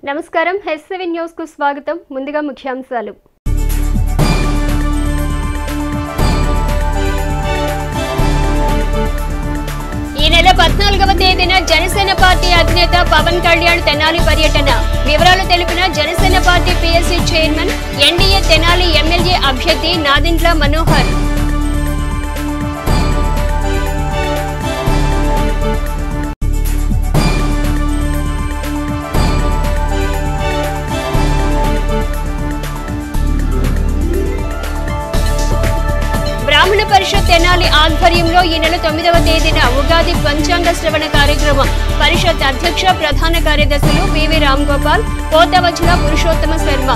నమస్కారం హెస్7 న్యూస్ కు స్వాగతం. ముందుగా ముఖ్యాంశాలు. ఈ నెల 14వ తేదీన జనసేన పార్టీ అధినేత పవన్ కళ్యాణ్ తెనాలి పర్యటన. వివరాలు తెలిపిన Janasena party PSC chairman, NDA Tenali MLA అభ్యర్థి నాదెండ్ల మనోహర్. బ్రాహ్మణ పరిషత్ తెనాలి ఆధ్వర్యంలో ఈ నెల 9వ తేదీన ఉగాది పంచాంగ శ్రవణ కార్యక్రమం. పరిషత్ అధ్యక్ష ప్రధాన కార్యదర్శులు పివి రామ్ గోపాల్, పోతవజ్ల పురుషోత్తమ శర్మ.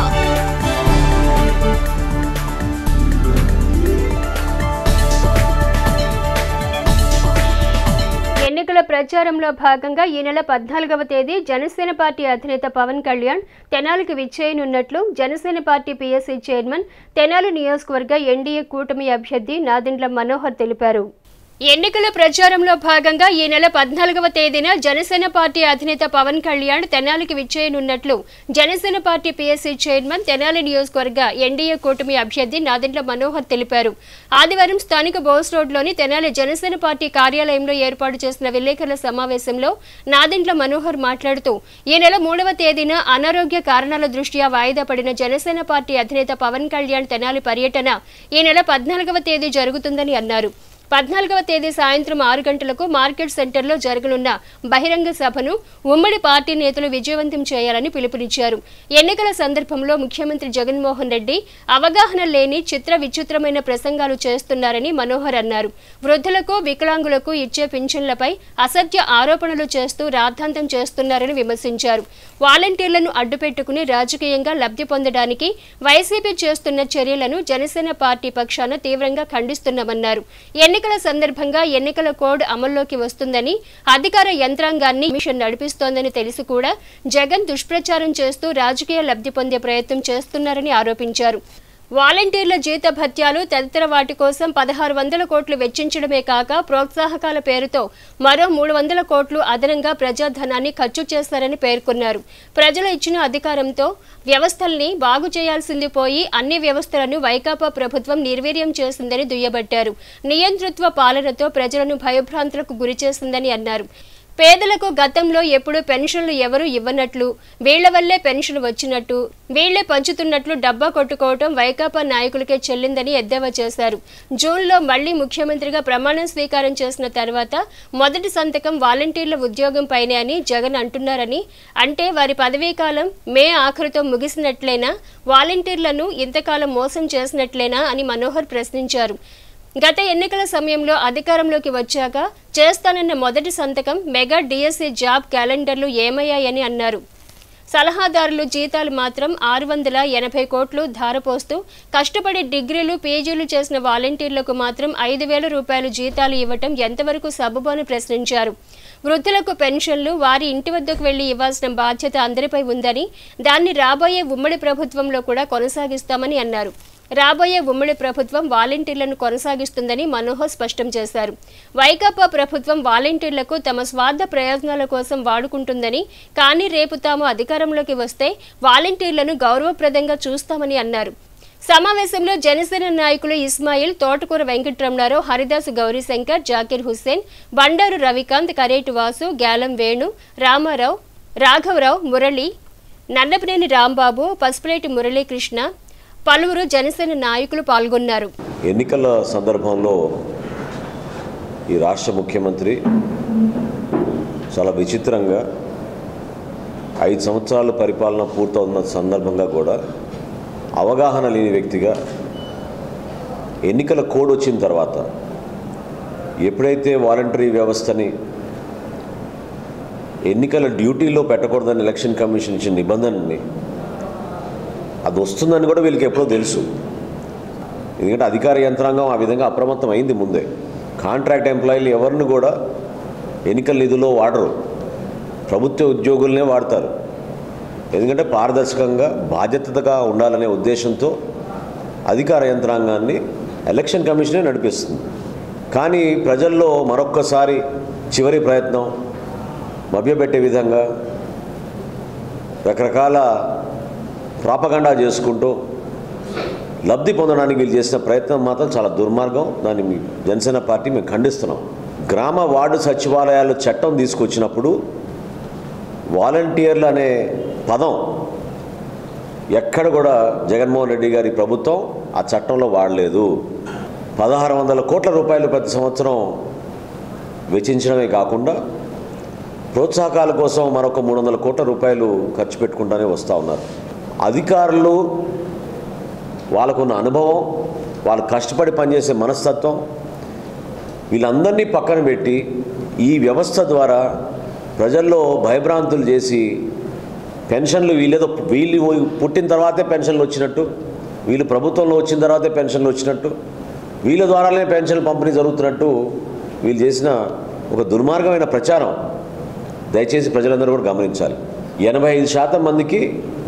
ఎన్నికల ప్రచారంలో భాగంగా ఈ నెల 14వ తేదీ జనసేన పార్టీ అధినేత పవన్ కళ్యాణ్ తెనాలికి విచ్చేయనున్నట్లు Janasena party PSC chairman, Tenali నియోజకవర్గ ఎన్డీఏ కూటమి అభ్యర్థి నాదెండ్ల మనోహర్ తెలిపారు. ఎన్నికల ప్రచారంలో భాగంగా ఈ నెల 14వ తేదీన జనసేన పార్టీ అధినేత పవన్ కళ్యాణ్ తెనాలికి విచ్చేయనున్నట్లు Janasena party PSC chairman, Tenali నియోజకవర్గ ఎన్డీఏ కూటమి అభ్యర్థి నాదెండ్ల మనోహర్ తెలిపారు. ఆదివారం స్థానిక బోస్ రోడ్లోని తెనాలి జనసేన పార్టీ కార్యాలయంలో ఏర్పాటు చేసిన విలేకరుల సమావేశంలో నాదెండ్ల మనోహర్ మాట్లాడుతూ, ఈ నెల 3వ తేదీన అనారోగ్య కారణాల దృష్ట్యా వాయిదా పడిన జనసేన పార్టీ అధినేత పవన్ కళ్యాణ్ తెనాలి పర్యటన ఈ నెల 14వ తేదీ జరుగుతుందని అన్నారు. 14వ తేదీ సాయంత్రం 6 గంటలకు మార్కెట్ సెంటర్లో జరగనున్న బహిరంగ సభను ఉమ్మడి పార్టీ నేతలు విజయవంతం చేయాలని పిలుపునిచ్చారు. ఎన్నికల సందర్భంలో ముఖ్యమంత్రి జగన్మోహన్ రెడ్డి అవగాహన లేని చిత్ర విచిత్రమైన ప్రసంగాలు చేస్తున్నారని మనోహర్ అన్నారు. వృద్ధులకు, వికలాంగులకు ఇచ్చే పింఛన్లపై అసత్య ఆరోపణలు చేస్తూ రాద్ధాంతం చేస్తున్నారని విమర్శించారు. వాలంటీర్లను అడ్డుపెట్టుకుని రాజకీయంగా లబ్ధి పొందడానికి వైసీపీ చేస్తున్న చర్యలను జనసేన పార్టీ పక్షాన తీవ్రంగా ఖండిస్తున్నామన్నారు. ఎన్నికల సందర్భంగా ఎన్నికల కోడ్ అమల్లోకి వస్తుందని, అధికార యంత్రాంగాన్ని మిషన్ నడిపిస్తోందని తెలిసి కూడా జగన్ దుష్ప్రచారం చేస్తూ రాజకీయ లబ్ధి పొందే ప్రయత్నం చేస్తున్నారని ఆరోపించారు. వాలంటీర్ల జీత భత్యాలు తదితర వాటి కోసం 1600 కోట్లు వెచ్చించడమే కాక ప్రోత్సాహకాల పేరుతో మరో 300 కోట్లు అదనంగా ప్రజాధనాన్ని ఖర్చు చేశారని పేర్కొన్నారు. ప్రజలు ఇచ్చిన అధికారంతో వ్యవస్థల్ని బాగు చేయాల్సింది పోయి అన్ని వ్యవస్థలను వైకాపా ప్రభుత్వం నిర్వీర్యం చేసిందని దుయ్యబట్టారు. నియంతృత్వ పాలనతో ప్రజలను భయభ్రాంతులకు గురిచేసిందని అన్నారు. పేదలకు గతంలో ఎప్పుడు పెన్షన్లు ఎవరూ ఇవ్వనట్లు, వీళ్ల వల్లే పెన్షన్ వచ్చినట్టు, వీళ్లే పంచుతున్నట్లు డబ్బా కొట్టుకోవటం వైకాపా నాయకులకే చెల్లిందని ఎద్దేవా చేశారు. జూన్లో మళ్లీ ముఖ్యమంత్రిగా ప్రమాణ స్వీకారం చేసిన తర్వాత మొదటి సంతకం వాలంటీర్ల ఉద్యోగం పైనే అని జగన్ అంటున్నారని, అంటే వారి పదవీకాలం మే ఆఖరుతో ముగిసినట్లేనా, వాలంటీర్లను ఇంతకాలం మోసం చేసినట్లేనా అని మనోహర్ ప్రశ్నించారు. గత ఎన్నికల సమయంలో అధికారంలోకి వచ్చాక చేస్తానన్న మొదటి సంతకం మెగా డిఎస్సీ జాబ్ క్యాలెండర్లు ఏమయ్యాయని అన్నారు. సలహాదారులు జీతాలు మాత్రం 680 కోట్లు ధారపోస్తూ కష్టపడి డిగ్రీలు, పీజీలు చేసిన వాలంటీర్లకు మాత్రం 5000 రూపాయలు జీతాలు ఇవ్వటం ఎంతవరకు సబబు అని ప్రశ్నించారు. వృద్ధులకు పెన్షన్లు వారి ఇంటి వద్దకు వెళ్లి ఇవ్వాల్సిన బాధ్యత అందరిపై ఉందని, దాన్ని రాబోయే ఉమ్మడి ప్రభుత్వంలో కూడా కొనసాగిస్తామని అన్నారు. రాబోయే ఉమ్మడి ప్రభుత్వం వాలంటీర్లను కొనసాగిస్తుందని మనోహర్ స్పష్టం చేశారు. వైకాపా ప్రభుత్వం వాలంటీర్లకు తమ స్వార్థ ప్రయోజనాల కోసం వాడుకుంటుందని, కానీ రేపు తాము అధికారంలోకి వస్తే వాలంటీర్లను గౌరవప్రదంగా చూస్తామని అన్నారు. సమావేశంలో జనసేన నాయకులు ఇస్మాయిల్, తోటకూర వెంకటరమణారావు, హరిదాసు గౌరీశంకర్, జాకీర్ హుస్సేన్, బండారు రవికాంత్, కరేటి వాసు, గ్యాలం వేణు, రామారావు, రాఘవరావు, మురళి, నన్నపనేని రాంబాబు, పసుపులేటి మురళీకృష్ణ, పలువురు జనసేన నాయకులు పాల్గొన్నారు. ఎన్నికల సందర్భంలో ఈ రాష్ట్ర ముఖ్యమంత్రి చాలా విచిత్రంగా 5 సంవత్సరాల పరిపాలన పూర్తవుతున్న సందర్భంగా కూడా అవగాహన లేని వ్యక్తిగా ఎన్నికల కోడ్ వచ్చిన తర్వాత ఎప్పుడైతే వాలంటరీ వ్యవస్థని ఎన్నికల డ్యూటీలో పెట్టకూడదని ఎలక్షన్ కమిషన్ ఇచ్చిన నిబంధనని అది వస్తుందని కూడా వీళ్ళకి ఎప్పుడో తెలుసు. ఎందుకంటే అధికార యంత్రాంగం ఆ విధంగా అప్రమత్తం అయింది ముందే. కాంట్రాక్ట్ ఎంప్లాయీలు ఎవరిని కూడా ఎన్నికల నిధుల్లో వాడరు, ప్రభుత్వ ఉద్యోగులనే వాడతారు. ఎందుకంటే పారదర్శకంగా, బాధ్యతగా ఉండాలనే ఉద్దేశంతో అధికార యంత్రాంగాన్ని ఎలక్షన్ కమిషనే నడిపిస్తుంది. కానీ ప్రజల్లో మరొక్కసారి చివరి ప్రయత్నం మభ్యపెట్టే విధంగా రకరకాల ప్రాపగండా చేసుకుంటూ లబ్ధి పొందడానికి వీళ్ళు చేసిన ప్రయత్నం మాత్రం చాలా దుర్మార్గం. దాన్ని మీ జనసేన పార్టీ మేము ఖండిస్తున్నాం. గ్రామ వార్డు సచివాలయాలు చట్టం తీసుకొచ్చినప్పుడు వాలంటీర్లు అనే పదం ఎక్కడ కూడా జగన్మోహన్ రెడ్డి గారి ప్రభుత్వం ఆ చట్టంలో వాడలేదు. 1600 కోట్ల రూపాయలు ప్రతి సంవత్సరం వెచ్చించడమే కాకుండా ప్రోత్సాహకాల కోసం మరొక 300 కోట్ల రూపాయలు ఖర్చు పెట్టుకుంటూనే వస్తూ ఉన్నారు. అధికారులు వాళ్ళకున్న అనుభవం, వాళ్ళు కష్టపడి పనిచేసే మనస్తత్వం వీళ్ళందరినీ పక్కన పెట్టి ఈ వ్యవస్థ ద్వారా ప్రజల్లో భయభ్రాంతులు చేసి పెన్షన్లు వీళ్ళు పుట్టిన తర్వాతే పెన్షన్లు వచ్చినట్టు, వీళ్ళు ప్రభుత్వంలో వచ్చిన తర్వాతే పెన్షన్లు వచ్చినట్టు, వీళ్ళ ద్వారానే పెన్షన్లు పంపిణీ జరుగుతున్నట్టు వీళ్ళు చేసిన ఒక దుర్మార్గమైన ప్రచారం దయచేసి ప్రజలందరూ కూడా గమనించాలి. 85% మందికి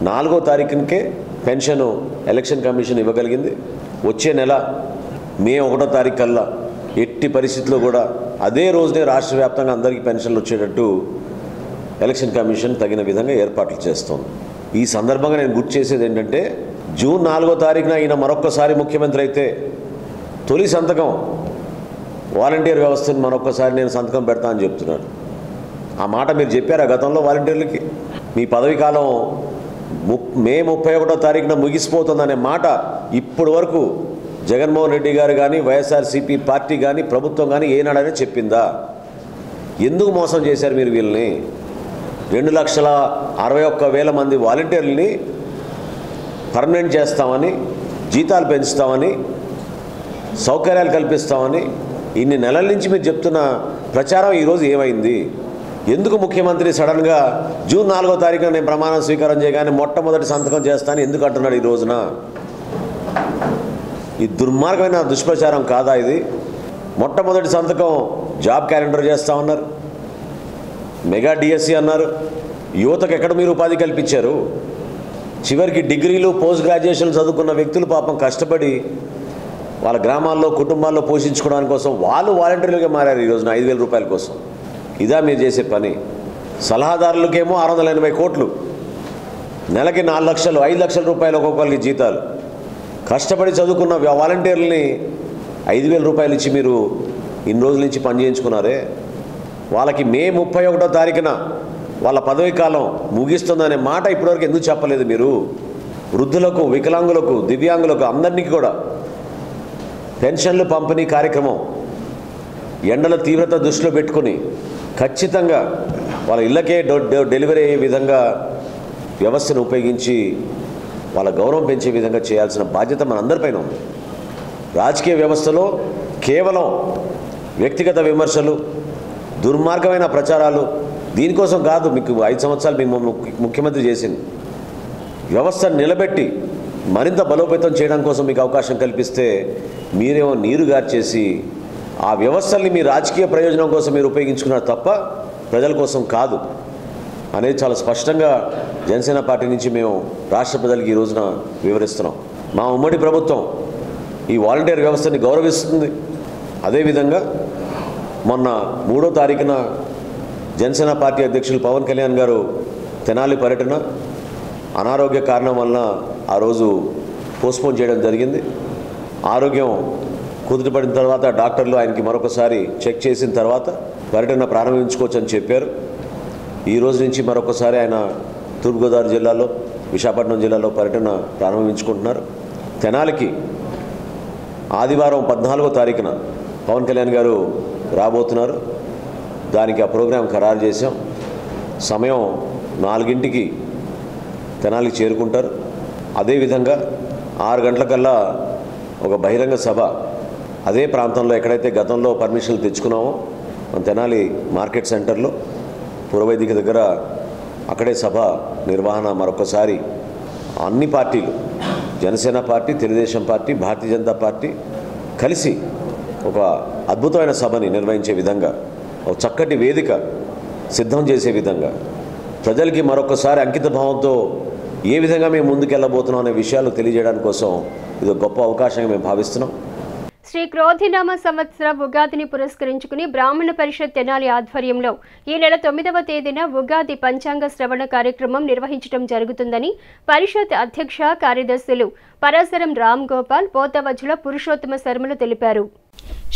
4వ తారీఖునికే పెన్షన్ ఎలక్షన్ కమిషన్ ఇవ్వగలిగింది. వచ్చే నెల మే 1వ తారీఖు కల్లా ఎట్టి పరిస్థితుల్లో కూడా అదే రోజునే రాష్ట్ర వ్యాప్తంగా అందరికీ పెన్షన్లు వచ్చేటట్టు ఎలక్షన్ కమిషన్ తగిన విధంగా ఏర్పాట్లు చేస్తోంది. ఈ సందర్భంగా నేను గుర్తు చేసేది ఏంటంటే, జూన్ 4వ తారీఖున ఈయన మరొక్కసారి ముఖ్యమంత్రి అయితే తొలి సంతకం వాలంటీర్ వ్యవస్థను మరొక్కసారి నేను సంతకం పెడతా అని చెప్తున్నాడు. ఆ మాట మీరు చెప్పారా గతంలో వాలంటీర్లకి? మీ పదవి కాలం మే 31వ తారీఖున ముగిసిపోతుందనే మాట ఇప్పటి వరకు జగన్మోహన్ రెడ్డి గారు కానీ వైఎస్ఆర్సీపీ పార్టీ కానీ ప్రభుత్వం కానీ ఏనాడనే చెప్పిందా? ఎందుకు మోసం చేశారు మీరు వీళ్ళని? 2,61,000 మంది వాలంటీర్లని పర్మనెంట్ చేస్తామని, జీతాలు పెంచుతామని, సౌకర్యాలు కల్పిస్తామని ఇన్ని నెలల నుంచి మీరు చెప్తున్న ప్రచారం ఈరోజు ఏమైంది? ఎందుకు ముఖ్యమంత్రి సడన్గా జూన్ 4వ తారీఖున నేను ప్రమాణ స్వీకారం చేయగానే మొట్టమొదటి సంతకం చేస్తాను ఎందుకు అంటున్నాడు ఈ రోజున? ఈ దుర్మార్గమైన దుష్ప్రచారం కాదా ఇది? మొట్టమొదటి సంతకం జాబ్ క్యాలెండర్ చేస్తా ఉన్నారు, మెగా డిఎస్సి అన్నారు. యువతకు ఎక్కడ మీరు ఉపాధి కల్పించారు? చివరికి డిగ్రీలు పోస్ట్ గ్రాడ్యుయేషన్ చదువుకున్న వ్యక్తులు పాపం కష్టపడి వాళ్ళ గ్రామాల్లో కుటుంబాల్లో పోషించుకోవడానికి కోసం వాళ్ళు వాలంటీర్లుగా మారారు ఈ రోజున 5,000 రూపాయల కోసం. ఇదా మీరు చేసే పని? సలహాదారులకేమో 680 కోట్లు, నెలకి 4 లక్షలు 5 లక్షల రూపాయలు ఒక్కొక్కరికి జీతాలు. కష్టపడి చదువుకున్న వాలంటీర్లని 5,000 రూపాయలు ఇచ్చి మీరు ఇన్ని రోజుల నుంచి పని చేయించుకున్నారే. వాళ్ళకి మే 31వ తారీఖున వాళ్ళ పదవీ కాలం ముగిస్తుందనే మాట ఇప్పటివరకు ఎందుకు చెప్పలేదు మీరు? వృద్ధులకు, వికలాంగులకు, దివ్యాంగులకు అందరికీ కూడా పెన్షన్లు పంపిణీ కార్యక్రమం ఎండల తీవ్రత దృష్టిలో పెట్టుకుని ఖచ్చితంగా వాళ్ళ ఇళ్ళకే డెలివరీ అయ్యే విధంగా వ్యవస్థను ఉపయోగించి వాళ్ళ గౌరవం పెంచే విధంగా చేయాల్సిన బాధ్యత మనందరిపైన ఉంది. రాజకీయ వ్యవస్థలో కేవలం వ్యక్తిగత విమర్శలు, దుర్మార్గమైన ప్రచారాలు దీనికోసం కాదు మీకు 5 సంవత్సరాలు మేము ముఖ్యమంత్రి చేసింది. వ్యవస్థను నిలబెట్టి మరింత బలోపేతం చేయడం కోసం మీకు అవకాశం కల్పిస్తే మీరేమో నీరు గార్చేసి ఆ వ్యవస్థల్ని మీ రాజకీయ ప్రయోజనం కోసం మీరు ఉపయోగించుకున్నారు తప్ప ప్రజల కోసం కాదు అనేది చాలా స్పష్టంగా జనసేన పార్టీ నుంచి మేము రాష్ట్ర ప్రజలకు ఈ రోజున వివరిస్తున్నాం. మా ఉమ్మడి ప్రభుత్వం ఈ వాలంటీర్ వ్యవస్థని గౌరవిస్తుంది. అదేవిధంగా మొన్న 3వ తారీఖున జనసేన పార్టీ అధ్యక్షులు పవన్ కళ్యాణ్ గారు తెనాలి పర్యటన అనారోగ్య కారణం వలన ఆ రోజు పోస్ట్పోన్ చేయడం జరిగింది. ఆరోగ్యం కుదుటపడిన తర్వాత డాక్టర్లు ఆయనకి మరొకసారి చెక్ చేసిన తర్వాత పర్యటన ప్రారంభించుకోవచ్చని చెప్పారు. ఈ రోజు నుంచి మరొకసారి ఆయన తూర్పుగోదావరి జిల్లాలో, విశాఖపట్నం జిల్లాలో పర్యటన ప్రారంభించుకుంటున్నారు. తెనాలికి ఆదివారం 14వ తారీఖున పవన్ కళ్యాణ్ గారు రాబోతున్నారు. దానికి ఆ ప్రోగ్రాం ఖరారు చేశాం. సమయం 4ంటికి తెనాలికి చేరుకుంటారు. అదేవిధంగా 6 గంటలకల్లా ఒక బహిరంగ సభ అదే ప్రాంతంలో ఎక్కడైతే గతంలో పర్మిషన్లు తెచ్చుకున్నామో మన తెనాలి మార్కెట్ సెంటర్లో పురవైదిక దగ్గర అక్కడే సభ నిర్వహణ మరొకసారి అన్ని పార్టీలు, Janasena party, Telugu Desam party, Bharatiya Janata party కలిసి ఒక అద్భుతమైన సభని నిర్వహించే విధంగా, ఒక చక్కటి వేదిక సిద్ధం చేసే విధంగా, ప్రజలకి మరొకసారి అంకిత భావంతో ఏ విధంగా మేము ముందుకెళ్ళబోతున్నాం అనే విషయాలు తెలియజేయడానికి కోసం ఇది ఒక గొప్ప అవకాశంగా మేము భావిస్తున్నాం. శ్రీ క్రోధినామ సంవత్సర ఉగాదిని పురస్కరించుకుని బ్రాహ్మణ పరిషత్ తెనాలి ఆధ్వర్యంలో ఈ నెల 9వ తేదీన ఉగాది పంచాంగ శ్రవణ కార్యక్రమం నిర్వహించడం జరుగుతుందని పరిషత్ అధ్యక్ష కార్యదర్శులు పరాశరం రామ్ గోపాల్ పోతవజ్జుల పురుషోత్తమ శర్మలు తెలిపారు.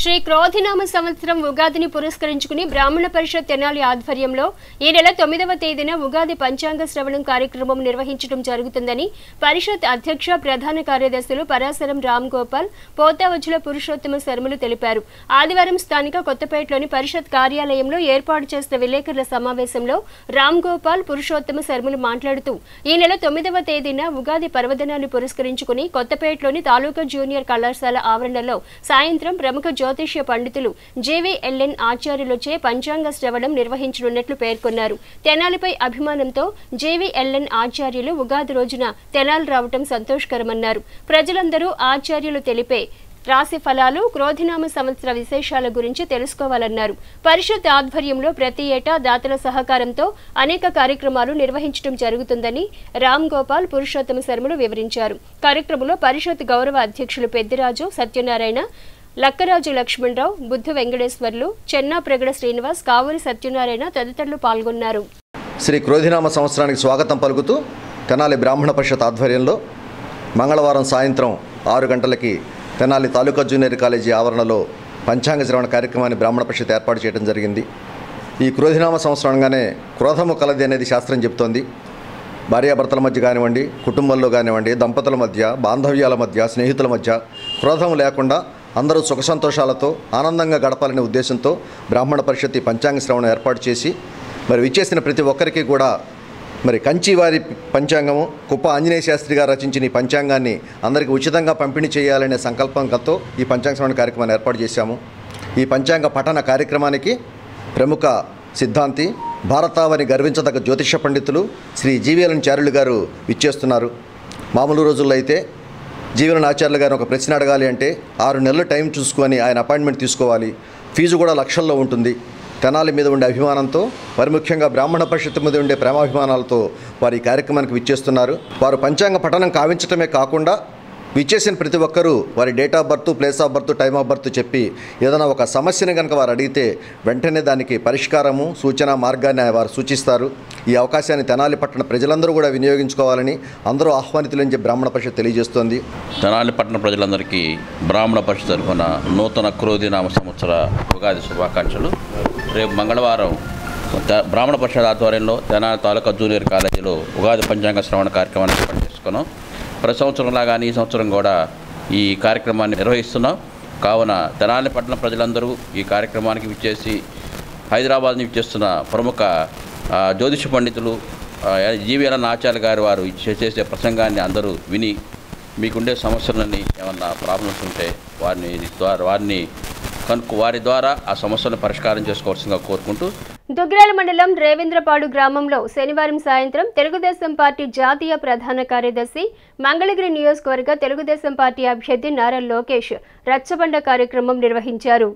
శ్రీ క్రోధినామ సంవత్సరం ఉగాదిని పురస్కరించుకుని బ్రాహ్మణ పరిషత్ తెనాలి ఆధ్వర్యంలో ఈ నెల 9వ తేదీన ఉగాది పంచాంగ శ్రవణం కార్యక్రమం నిర్వహించడం జరుగుతుందని పరిషత్ అధ్యక్ష ప్రధాన కార్యదర్శులు పరాశరం రామ్ గోపాల్ పోతవజ్జుల పురుషోత్తమ శర్మలు తెలిపారు. ఆదివారం స్థానిక కొత్తపేటలోని పరిషత్ కార్యాలయంలో ఏర్పాటు చేసిన విలేకరుల సమావేశంలో రామ్ గోపాల్ పురుషోత్తమ శర్మలు మాట్లాడుతూ ఈ నెల 9వ తేదీన ఉగాది పర్వదినాన్ని పురస్కరించుకుని కొత్తపేటలోని తాలూకా జూనియర్ కళాశాల ఆవరణలో సాయంత్రం ప్రముఖ జ్యోతిష్య పండితులు జేవీఎల్ఎన్ ఆచార్యులచే పంచాంగ శ్రవణం నిర్వహించనున్నట్లు పేర్కొన్నారు. తెనాలిపై అభిమానంతో జేవీఎల్ఎన్ ఆచార్యులు ఉగాది రోజున తెనాలి రావటం సంతోషకరమన్నారు. ప్రజలందరూ ఆచార్యులు తెలిపే రాశి ఫలాలు, క్రోధినామ సంవత్సర విశేషాల గురించి తెలుసుకోవాలన్నారు. పరిషత్ ఆధ్వర్యంలో ప్రతి ఏటా దాతల సహకారంతో అనేక కార్యక్రమాలు నిర్వహించడం జరుగుతుందని రామ్ గోపాల్ పురుషోత్తమ శర్మలు వివరించారు. కార్యక్రమంలో పరిషత్ గౌరవ అధ్యక్షులు పెద్దిరాజు, సత్యనారాయణ, లక్కరాజు లక్ష్మణరావు, బుద్ధు వెంకటేశ్వర్లు, చెన్నా ప్రగడ శ్రీనివాస్, కావూరి సత్యనారాయణ తదితరులు పాల్గొన్నారు. శ్రీ క్రోధినామ సంవత్సరానికి స్వాగతం పలుకుతూ తెనాలి బ్రాహ్మణ పరిషత్ ఆధ్వర్యంలో మంగళవారం సాయంత్రం 6 గంటలకి తెనాలి తాలూకా జూనియర్ కాలేజీ ఆవరణలో పంచాంగ శ్రవణ కార్యక్రమాన్ని బ్రాహ్మణ పరిషత్ ఏర్పాటు చేయడం జరిగింది. ఈ క్రోధినామ సంవత్సరంగానే క్రోధము కలది అనేది శాస్త్రం చెబుతోంది. భార్యాభర్తల మధ్య కానివ్వండి, కుటుంబంలో కానివ్వండి, దంపతుల మధ్య, బాంధవ్యాల మధ్య, స్నేహితుల మధ్య క్రోధం లేకుండా అందరూ సుఖ సంతోషాలతో ఆనందంగా గడపాలనే ఉద్దేశంతో బ్రాహ్మణ పరిషత్ ఈ పంచాంగ శ్రవణం ఏర్పాటు చేసి విచ్చేసిన ప్రతి ఒక్కరికి కూడా కంచివారి పంచాంగము, కుప్ప ఆంజనేయ శాస్త్రి గారు రచించిన ఈ పంచాంగాన్ని అందరికీ ఉచితంగా పంపిణీ చేయాలనే సంకల్పంతో ఈ పంచాంగ శ్రవణ కార్యక్రమాన్ని ఏర్పాటు చేశాము. ఈ పంచాంగ పఠన కార్యక్రమానికి ప్రముఖ సిద్ధాంతి, భారతావని గర్వించదగ్గ జ్యోతిష పండితులు శ్రీ జీవీఎల్ఎన్ ఆచార్యులు గారు విచ్చేస్తున్నారు. మామూలు రోజుల్లో అయితే జీవీఎల్ఎన్ ఆచార్యులు గారు ఒక ప్రశ్న అడగాలి అంటే 6 నెలలు టైం చూసుకొని ఆయన అపాయింట్మెంట్ తీసుకోవాలి. ఫీజు కూడా లక్షల్లో ఉంటుంది. తెనాలి మీద ఉండే అభిమానంతో, మరి ముఖ్యంగా బ్రాహ్మణ పరిషత్ మీద ఉండే ప్రేమాభిమానాలతో వారు ఈ కార్యక్రమానికి విచ్చేస్తున్నారు. వారు పంచాంగ పఠనం కావించటమే కాకుండా విచ్చేసిన ప్రతి ఒక్కరూ వారి date of birth, place of birth, time of birth చెప్పి ఏదైనా ఒక సమస్యని కనుక వారు అడిగితే వెంటనే దానికి పరిష్కారము, సూచన మార్గాన్ని వారు సూచిస్తారు. ఈ అవకాశాన్ని తెనాలి పట్టణ ప్రజలందరూ కూడా వినియోగించుకోవాలని అందరూ ఆహ్వానితులని చెప్పి బ్రాహ్మణ పరిషత్ తెలియజేస్తోంది. తెనాలి పట్టణ ప్రజలందరికీ బ్రాహ్మణ పరిషత్ తరఫున నూతన క్రోధినామ సంవత్సర ఉగాది శుభాకాంక్షలు. రేపు మంగళవారం బ్రాహ్మణ పరిషత్ ఆధ్వర్యంలో తెనాలి తాలూకా జూనియర్ కాలేజీలో ఉగాది పంచాంగ శ్రవణ కార్యక్రమాన్ని ఏర్పాటు చేసుకున్నాం. ప్రతి సంవత్సరంలాగానే ఈ సంవత్సరం కూడా ఈ కార్యక్రమాన్ని నిర్వహిస్తున్నాం. కావున తెనాలి పట్టణ ప్రజలందరూ ఈ కార్యక్రమానికి విచ్చేసి హైదరాబాద్ నుంచి విచ్చేస్తున్న ప్రముఖ జ్యోతిష పండితులు జీవీఎల్ఎన్ ఆచార్య గారు వారు చేసే ప్రసంగాన్ని అందరూ విని మీకుండే సమస్యలన్నీ ఏమన్నా ప్రాబ్లమ్స్ ఉంటే వారి ద్వారా ఆ సమస్యలను పరిష్కారం చేసుకోవాల్సిందిగా కోరుకుంటూ దుగ్గిరాల మండలం రేవేంద్రపాడు గ్రామంలో శనివారం సాయంత్రం తెలుగుదేశం పార్టీ జాతీయ ప్రధాన కార్యదర్శి, మంగళగిరి నియోజకవర్గ తెలుగుదేశం పార్టీ అభ్యర్థి నారా లోకేష్ రచ్చబండ కార్యక్రమం నిర్వహించారు.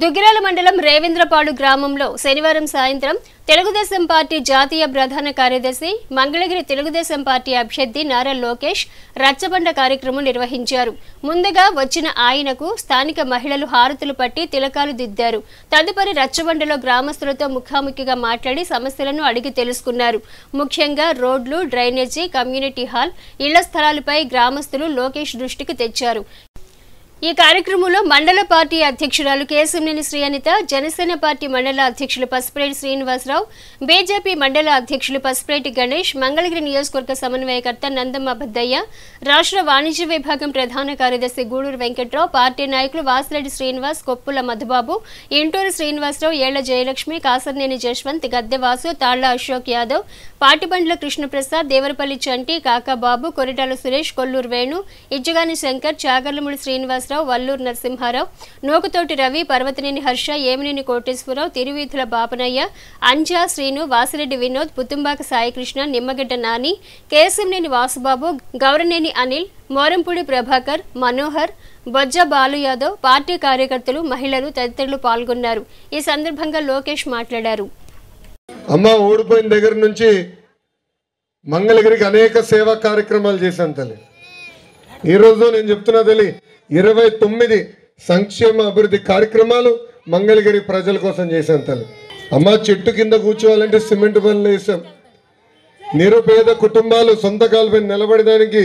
దుగ్గిరాల మండలం రేవేంద్రపాడు గ్రామంలో శనివారం సాయంత్రం తెలుగుదేశం పార్టీ జాతీయ ప్రధాన కార్యదర్శి, మంగళగిరి తెలుగుదేశం పార్టీ అభ్యర్థి నారా లోకేష్ రచ్చబండ కార్యక్రమం నిర్వహించారు. ముందుగా వచ్చిన ఆయనకు స్థానిక మహిళలు హారతులు పట్టి తిలకాలు దిద్దారు. తదుపరి రచ్చబండలో గ్రామస్తులతో ముఖాముఖిగా మాట్లాడి సమస్యలను అడిగి తెలుసుకున్నారు. ముఖ్యంగా రోడ్లు, డ్రైనేజీ, కమ్యూనిటీ హాల్, ఇళ్ల స్థలాలపై గ్రామస్తులు లోకేష్ దృష్టికి తెచ్చారు. ఈ కార్యక్రమంలో మండల పార్టీ అధ్యక్షురాలు కేశంనేని శ్రీ అనిత, జనసేన పార్టీ మండల అధ్యక్షులు పసుపులేటి శ్రీనివాసరావు, బీజేపీ మండల అధ్యక్షులు పసుపులేటి గణేష్, మంగళగిరి నియోజకవర్గ సమన్వయకర్త నందమ్మ భద్దయ్య, రాష్ట్ర వాణిజ్య విభాగం ప్రధాన కార్యదర్శి గూడూరు వెంకట్రావు, పార్టీ నాయకులు వాసిరెడ్డి శ్రీనివాస్, కొప్పుల మధుబాబు, ఇంటూరు శ్రీనివాసరావు, ఏళ్ల జయలక్ష్మి, కాసర్నేని జశ్వంత్, గద్దెవాసు, తాళ్ల అశోక్ యాదవ్, పాటిబండ్ల కృష్ణప్రసాద్, దేవరపల్లి చంటి, కాకాబాబు, కొరిటాల సురేష్, కొల్లూరు వేణు, ఇజ్జగాని శంకర్, చాగర్లమూడి శ్రీనివాసరావు, వల్లూరు నరసింహారావు, నోకుతోటి రవి, పర్వతనేని హర్ష, ఏమినేని కోటేశ్వరరావు, తిరువీధుల బాపనయ్య, అంజా శ్రీను, వాసిరెడ్డి వినోద్, పుత్తుంబాక సాయికృష్ణ, నిమ్మగడ్డ నాని, కేశంనేని వాసుబాబు, గౌరనేని అనిల్, మోరంపూడి ప్రభాకర్, మనోహర్, బొజ్జ బాలు యాదవ్, పార్టీ కార్యకర్తలు, మహిళలు తదితరులు పాల్గొన్నారు. ఈ సందర్భంగా లోకేష్ మాట్లాడారు. అమ్మ ఓడిపోయిన దగ్గర నుంచి మంగళగిరికి అనేక సేవా కార్యక్రమాలు చేశాను తల్లి. ఈరోజు నేను చెప్తున్నా తల్లి, 29 సంక్షేమ అభివృద్ధి కార్యక్రమాలు మంగళగిరి ప్రజల కోసం చేశాం తల్లి. అమ్మ చెట్టు కింద కూర్చోవాలంటే సిమెంట్ బండ్లు వేసాం. నిరుపేద కుటుంబాలు సొంత కాలుపై నిలబడడానికి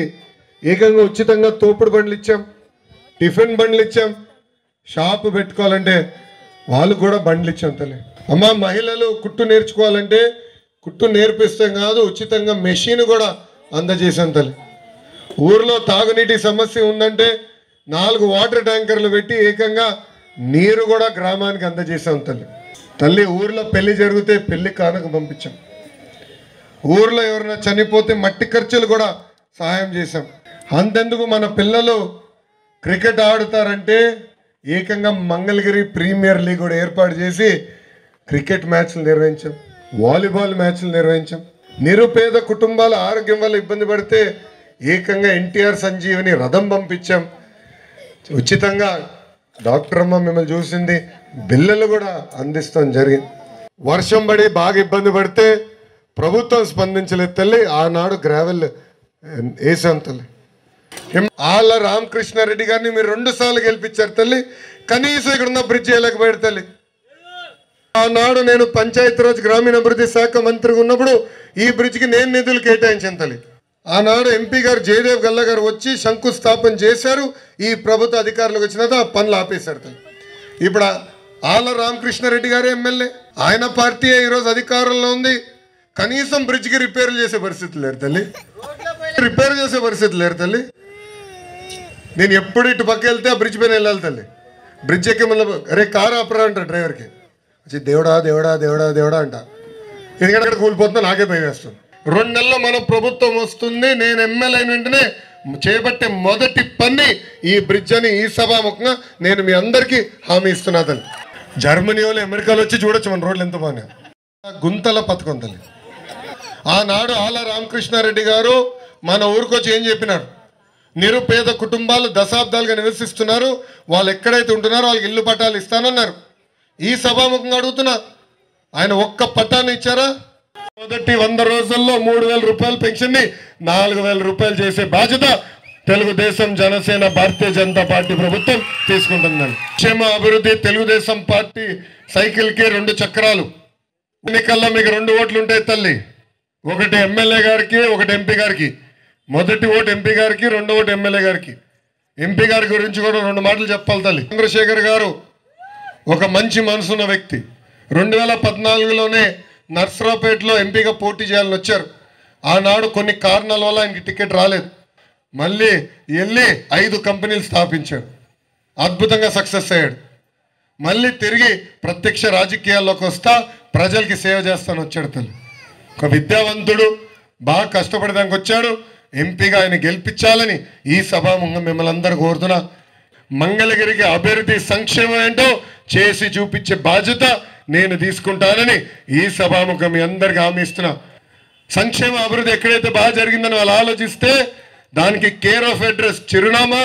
ఏకంగా ఉచితంగా తోపుడు బండ్లు ఇచ్చాం, టిఫిన్ బండ్లు ఇచ్చాం. షాపు పెట్టుకోవాలంటే వాళ్ళు కూడా బండ్లు ఇచ్చాం తల్లి. అమ్మ మహిళలు కుట్టు నేర్చుకోవాలంటే కుట్టు నేర్పిస్తాం కాదు, ఉచితంగా మెషిన్ కూడా అందజేసాం తల్లి. ఊర్లో తాగునీటి సమస్య ఉందంటే 4 వాటర్ ట్యాంకర్లు పెట్టి ఏకంగా నీరు కూడా గ్రామానికి అందజేసాం తల్లి. ఊర్లో పెళ్లి జరిగితే పెళ్లి కానుక పంపించాం. ఊర్లో ఎవరైనా చనిపోతే మట్టి ఖర్చులు కూడా సహాయం చేశాం. అంతెందుకు మన పిల్లలు క్రికెట్ ఆడుతారంటే ఏకంగా మంగళగిరి ప్రీమియర్ లీగ్ కూడా ఏర్పాటు చేసి క్రికెట్ మ్యాచ్లు నిర్వహించాం, వాలీబాల్ మ్యాచ్లు నిర్వహించాం. నిరుపేద కుటుంబాల ఆరోగ్యం వల్ల ఇబ్బంది పడితే ఏకంగా ఎన్టీఆర్ సంజీవిని రథం పంపించాం. ఉచితంగా డాక్టర్ అమ్మ మిమ్మల్ని చూసింది, బిల్లలు కూడా అందిస్తాం జరిగింది. వర్షం పడి బాగా ఇబ్బంది పడితే ప్రభుత్వం స్పందించలేదు తల్లి. ఆనాడు గ్రావెల్ వేసాం తల్లి. ఆళ్ళ రామకృష్ణారెడ్డి గారిని మీరు 2 సార్లు గెలిపించారు తల్లి. కనీసం ఇక్కడ ఉన్న బ్రిడ్జ్ వేయలేకపోయాడు తల్లి. ఆనాడు నేను పంచాయతీరాజ్ గ్రామీణాభివృద్ధి శాఖ మంత్రిగా ఉన్నప్పుడు ఈ బ్రిడ్జ్కి నేను నిధులు కేటాయించాను తల్లి. ఆనాడు ఎంపీ గారు జయదేవ్ గల్లా గారు వచ్చి శంకుస్థాపన చేశారు. ఈ ప్రభుత్వ అధికారులకు వచ్చిన ఆ పనులు ఆపేశారు తల్లి. ఇప్పుడు ఆళ్ళ రామకృష్ణారెడ్డి గారు ఎమ్మెల్యే, ఆయన పార్టీ ఈరోజు అధికారంలో ఉంది. కనీసం బ్రిడ్జ్కి రిపేర్లు చేసే పరిస్థితి లేరు తల్లి, రిపేర్ చేసే పరిస్థితి లేరు తల్లి. నేను ఎప్పుడు ఇటు పక్క వెళ్తే ఆ బ్రిడ్జ్ పైన వెళ్ళాలి తల్లి. బ్రిడ్జ్ ఎక్కి మళ్ళీ అరే కారు ఆపరా అంట డ్రైవర్కి, వచ్చి దేవుడా దేవుడా దేవుడా దేవుడా అంట. ఎందుకంటే అక్కడ కూలిపోతుందో నాకే భయం వేస్తుంది. 2 నెలల్లో మన ప్రభుత్వం వస్తుంది. నేను ఎమ్మెల్యే అయిన వెంటనే చేపట్టే మొదటి పని ఈ బ్రిడ్జ్ అని ఈ సభాముఖంగా నేను మీ అందరికీ హామీ ఇస్తున్నా తల్లి. జర్మనీ వాళ్ళు అమెరికాలో వచ్చి చూడొచ్చు మన రోడ్లు ఎంత బాగున్నాయి. గుంతల పథకం తల్లి. ఆనాడు ఆళ్ళ రామకృష్ణారెడ్డి గారు మన ఊరికి వచ్చి ఏం చెప్పినారు, నిరుపేద కుటుంబాలు దశాబ్దాలుగా నివసిస్తున్నారు, వాళ్ళు ఎక్కడైతే ఉంటున్నారో వాళ్ళకి ఇల్లు పట్టాలు ఇస్తానన్నారు. ఈ సభాముఖంగా అడుగుతున్నా, ఆయన ఒక్క పట్టాన్ని ఇచ్చారా? మొదటి 100 రోజుల్లో 3,000 రూపాయల పెన్షన్ని 4,000 రూపాయలు చేసే బాధ్యత తెలుగుదేశం, జనసేన, భారతీయ జనతా పార్టీ ప్రభుత్వం తీసుకుంటుందని. క్షేమ అభివృద్ధి తెలుగుదేశం పార్టీ సైకిల్కి 2 చక్రాలు. ఎన్నికల్లో మీకు 2 ఓట్లు ఉంటాయి తల్లి. ఒకటి ఎమ్మెల్యే గారికి, ఒకటి ఎంపీ గారికి. మొదటి ఓటు ఎంపీ గారికి, 2వ ఓటు ఎమ్మెల్యే గారికి. ఎంపీ గారి గురించి కూడా 2 మాటలు చెప్పాలి తల్లి. చంద్రశేఖర్ గారు ఒక మంచి మనసున్న వ్యక్తి. 2014లోనే నర్సరావుపేటలో ఎంపీగా పోటీ చేయాలని వచ్చారు. ఆనాడు కొన్ని కారణాల వల్ల ఆయనకి టికెట్ రాలేదు. మళ్ళీ వెళ్ళి 5 కంపెనీలు స్థాపించాడు, అద్భుతంగా సక్సెస్ అయ్యాడు. మళ్ళీ తిరిగి ప్రత్యక్ష రాజకీయాల్లోకి వస్తా ప్రజలకి సేవ చేస్తాను వచ్చాడు తల్లి. ఒక విద్యావంతుడు, బాగా కష్టపడడానికి వచ్చాడు. ఎంపీగా ఆయన గెలిపించాలని ఈ సభాముఖంగా మిమ్మల్ని అందరూ కోరుతున్నా. మంగళగిరికి అభివృద్ధి సంక్షేమం ఏంటో చేసి చూపించే బాధ్యత నేను తీసుకుంటానని ఈ సభాముఖం మీ అందరికీ హామీ ఇస్తున్నా. సంక్షేమ అభివృద్ధి ఎక్కడైతే బాగా జరిగిందని వాళ్ళు ఆలోచిస్తే దానికి కేర్ ఆఫ్ అడ్రస్, చిరునామా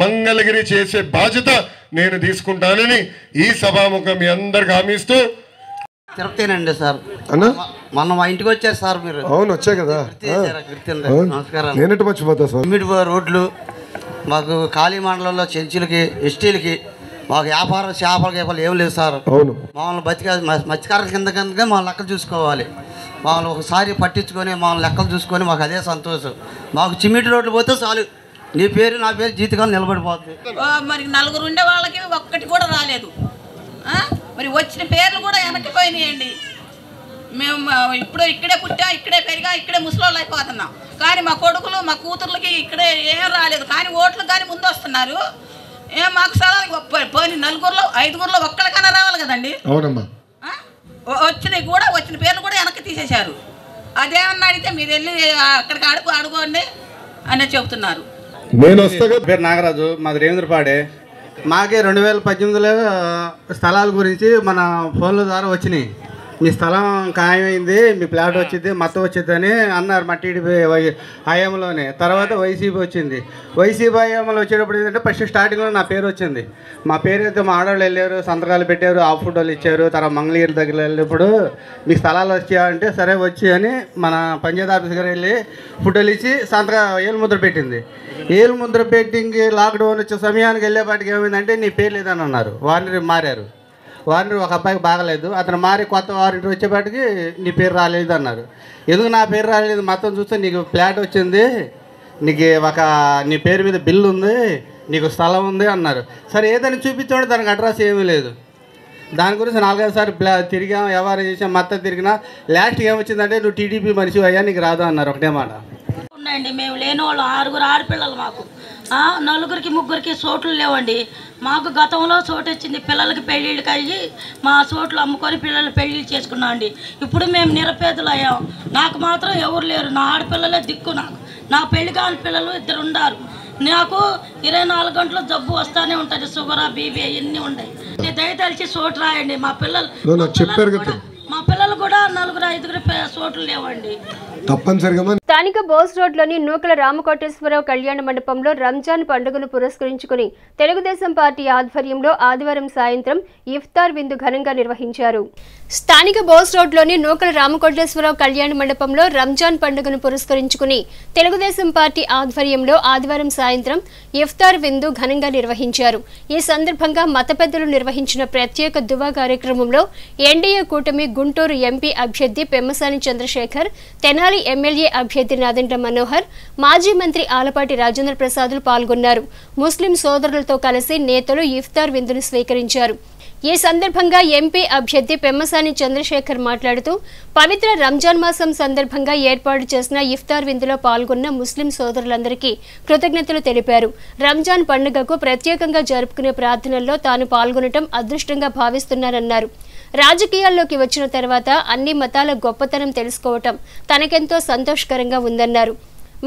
మంగళగిరి చేసే బాధ్యత నేను తీసుకుంటానని ఈ సభాముఖం మీ అందరికి హామీ ఇస్తూ. తిరుపతినండి సార్, మొన్న మా ఇంటికి వచ్చారు సార్ మీరు. అవును వచ్చా కదా. నమస్కారం. నేనంటే మర్చిపోతా సార్. రోడ్లు మాకు ఖాళీ మండలంలో చెంచులకి, ఎస్టీలకి మాకు వ్యాపారం చేపలు ఏం లేదు సార్. అవును, మమ్మల్ని మత్స్యకారుల కింద మా లెక్కలు చూసుకోవాలి. మమ్మల్ని ఒకసారి పట్టించుకొని మమ్మల్ని లెక్కలు చూసుకొని మాకు అదే సంతోషం. మాకు చిమ్మిటి రోడ్లు పోతే చాలు, నీ పేరు నా పేరు జీవితకాలం నిలబడిపోతుంది. మరి 4 ఉండే వాళ్ళకి ఒక్కటి కూడా రాలేదు. మరి వచ్చిన పేర్లు కూడా వెనక్కిపోయినాయండి. మేము ఇప్పుడు ఇక్కడే పుట్టా, ఇక్కడే పెరిగా, ఇక్కడే ముసలోళ్ళు అయిపోతున్నాం. కానీ మా కొడుకులు, మా కూతుర్లకి ఇక్కడే ఏం రాలేదు. కానీ ఓట్లు కానీ ముందు వస్తున్నారు. మాకు సలహాలు పోయి 4గురిలో 5గురిలో ఒక్కడికైనా రావాలి కదండి. అవునమ్మా. వచ్చినవి కూడా, వచ్చిన పేర్లు కూడా వెనక్కి తీసేశారు. అదేమన్నా అడిగితే మీరు వెళ్ళి అక్కడికి అడుగుకోండి అని చెబుతున్నారు. పేరు నాగరాజు, మాది రేవేంద్రపాడే. మాకే 2018లో స్థలాల గురించి మన ఫోన్ల ద్వారా వచ్చినాయి. మీ స్థలం ఖాయమైంది, మీ ప్లాట్ వచ్చింది, మొత్తం వచ్చింది అని అన్నారు మా టీడీపీ హయాంలోనే. తర్వాత వైసీపీ వచ్చింది. వైసీపీ హయాంలో వచ్చేటప్పుడు ఏంటంటే ఫస్ట్ స్టార్టింగ్లో నా పేరు వచ్చింది. మా పేరు అయితే మా ఆడవాళ్ళు వెళ్ళారు, సంతకాలు పెట్టారు, ఆ ఫోటోలు ఇచ్చారు. తర్వాత మంగళగిరి దగ్గర వెళ్ళినప్పుడు మీ స్థలాలు వచ్చాయంటే సరే వచ్చి అని మన పంచాయతీ ఆఫీస్ గారు వెళ్ళి ఫోటోలు ఇచ్చి ఏలు ముద్ర పెట్టింది. ఏలు ముద్ర పెట్టింగ్ లాక్డౌన్ వచ్చే సమయానికి వెళ్ళేపాటికి ఏమైందంటే నీ పేరు లేదని అన్నారు. వారిని మారారు. వారిని ఒక అబ్బాయికి బాగలేదు, అతను మారి కొత్త వారింటి వచ్చేపాటికి నీ పేరు రాలేదు అన్నారు. ఎందుకు నా పేరు రాలేదు? మొత్తం చూస్తే నీకు ఫ్లాట్ వచ్చింది, నీకు నీ పేరు మీద బిల్లు ఉంది, నీకు స్థలం ఉంది అన్నారు. సరే ఏదైనా చూపించాడు, దానికి అడ్రస్ ఏమీ లేదు. దాని గురించి 4-5 సార్లు తిరిగాం, వ్యవహారం చేసాం, మొత్తం తిరిగినా లాస్ట్కి ఏమొచ్చిందంటే నువ్వు టీడీపీ మనిషి అయ్యా, నీకు రాదు అన్నారు. ఒకటే మాట. ఉన్నాయండి, మేము లేని వాళ్ళు 6 ఆడపిల్లలు, మాకు 4 3 చోట్లు లేవండి. మాకు గతంలో చోటు వచ్చింది, పిల్లలకి పెళ్ళిళ్ళు కలిగి మా చోట్లు అమ్ముకొని పిల్లలు పెళ్ళిళ్ళు చేసుకున్నాం అండి. ఇప్పుడు మేము నిరుపేదలు అయ్యాం. నాకు మాత్రం ఎవరు లేరు, నా ఆడపిల్లలే దిక్కు. నా పెళ్లి కాని పిల్లలు 2 ఉన్నారు. నాకు 24 గంటలు జబ్బు వస్తూనే ఉంటుంది, షుగర్ బీపీ ఇవన్నీ ఉన్నాయి. దయతలిచి చోటు రాయండి. మా పిల్లలు కూడా 4-5 చోట్లు లేవండి. స్థానిక బోస్ రోడ్లోని నూకల రామకోటేశ్వరరావు కళ్యాణ మండపంలో రంజాన్ పండుగను పురస్కరించుకుని తెలుగుదేశం పార్టీ ఆధ్వర్యంలో ఆదివారం సాయంత్రం ఇఫ్తార్ విందు ఘనంగా నిర్వహించారు. స్థానిక బోస్ రోడ్లోని నూకల రామకోటేశ్వరరావు కళ్యాణ మండపంలో రంజాన్ పండుగను పురస్కరించుకుని తెలుగుదేశం పార్టీ ఆధ్వర్యంలో ఆదివారం సాయంత్రం ఇఫ్తార్ విందు ఘనంగా నిర్వహించారు. ఈ సందర్భంగా మత పెద్దలు నిర్వహించిన ప్రత్యేక దువా కార్యక్రమంలో ఎన్డీఏ కూటమి గుంటూరు ఎంపీ అభ్యర్థి పెమ్మసాని చంద్రశేఖర్, తెనాలి ఎమ్మెల్యే అభ్యర్థి నాదెండ్ల మనోహర్, మాజీ మంత్రి ఆలపాటి రాజేంద్ర ప్రసాద్లు పాల్గొన్నారు. ముస్లిం సోదరులతో కలిసి నేతలు ఇఫ్తార్ విందును స్వీకరించారు. ఈ సందర్భంగా ఎంపీ అభ్యర్థి పెమ్మసాని చంద్రశేఖర్ మాట్లాడుతూ పవిత్ర రంజాన్ మాసం సందర్భంగా ఏర్పాటు చేసిన ఇఫ్తార్ విందులో పాల్గొన్న ముస్లిం సోదరులందరికీ కృతజ్ఞతలు తెలిపారు. రంజాన్ పండుగకు ప్రత్యేకంగా జరుపుకునే ప్రార్థనల్లో తాను పాల్గొనడం అదృష్టంగా భావిస్తున్నారన్నారు. రాజకీయాల్లోకి వచ్చిన తర్వాత అన్ని మతాల గొప్పతనం తెలుసుకోవటం తనకెంతో సంతోషకరంగా ఉందన్నారు.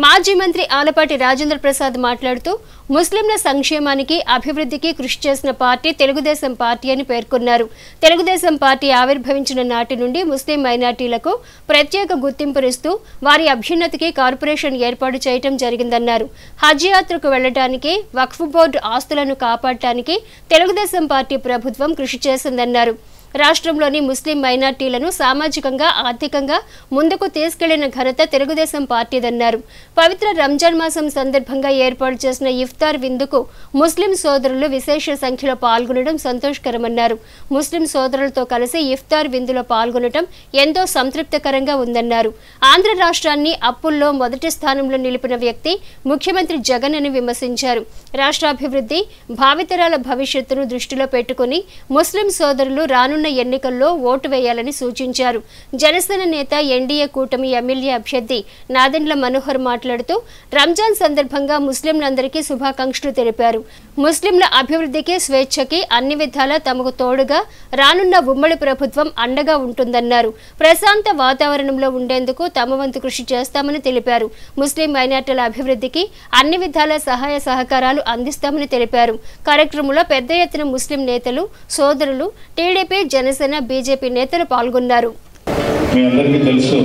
మాజీ మంత్రి ఆలపాటి రాజేంద్ర ప్రసాద్ మాట్లాడుతూ ముస్లింల సంక్షేమానికి అభివృద్ధికి కృషి చేసిన పార్టీ తెలుగుదేశం పార్టీ అని పేర్కొన్నారు. తెలుగుదేశం పార్టీ ఆవిర్భవించిన నాటి నుండి ముస్లిం మైనార్టీలకు ప్రత్యేక గుర్తింపునిస్తూ వారి అభ్యున్నతికి కార్పొరేషన్ ఏర్పాటు చేయడం జరిగిందన్నారు. హజ్ యాత్రకు వెళ్లడానికి వక్ఫ్ బోర్డు ఆస్తులను కాపాడటానికి తెలుగుదేశం పార్టీ ప్రభుత్వం కృషి చేసిందన్నారు. రాష్ట్రంలోని ముస్లిం మైనార్టీలను సామాజికంగా ఆర్థికంగా ముందుకు తీసుకెళ్లిన ఘనత తెలుగుదేశం పార్టీదన్నారు. పవిత్ర రంజాన్ మాసం సందర్భంగా ఏర్పాటు చేసిన ఇఫ్తార్ విందుకు ముస్లిం సోదరులు విశేష సంఖ్యలో పాల్గొనడం సంతోషకరమన్నారు. ముస్లిం సోదరులతో కలిసి ఇఫ్తార్ విందులో పాల్గొనడం ఎంతో సంతృప్తికరంగా ఉందన్నారు. ఆంధ్ర రాష్ట్రాన్ని అప్పుల్లో మొదటి స్థానంలో నిలిపిన వ్యక్తి ముఖ్యమంత్రి జగన్ అని విమర్శించారు. రాష్ట్రాభివృద్ధి, భావితరాల భవిష్యత్తును దృష్టిలో పెట్టుకుని ముస్లిం సోదరులు రానున్న ఎన్నికల్లో ఓటు వేయాలని సూచించారు. జనసేన నేత ఎన్డీఏ కూటమి ఎమ్మెల్యే అభ్యర్థి నాదెండ్ల మనోహర్ మాట్లాడుతూ రంజాన్ సందర్భంగా ముస్లింలందరికీ శుభాకాంక్షలు తెలిపారు. ముస్లింల అభివృద్ధికి, స్వేచ్ఛకి అన్ని విధాలా తమకు తోడుగా రానున్న ఉమ్మడి ప్రభుత్వం అండగా ఉంటుందన్నారు. ప్రశాంత వాతావరణంలో ఉండేందుకు తమ వంతు కృషి చేస్తామని తెలిపారు. ముస్లిం మైనార్టీల అభివృద్ధికి అన్ని విధాల సహాయ సహకారాలు అందిస్తామని తెలిపారు. కార్యక్రమంలో పెద్ద ఎత్తున ముస్లిం నేతలు, సోదరులు, టీడీపీ, జనసేన, బీజేపీ నేతలు పాల్గొన్నారు. మీ అందరికీ తెలుసు,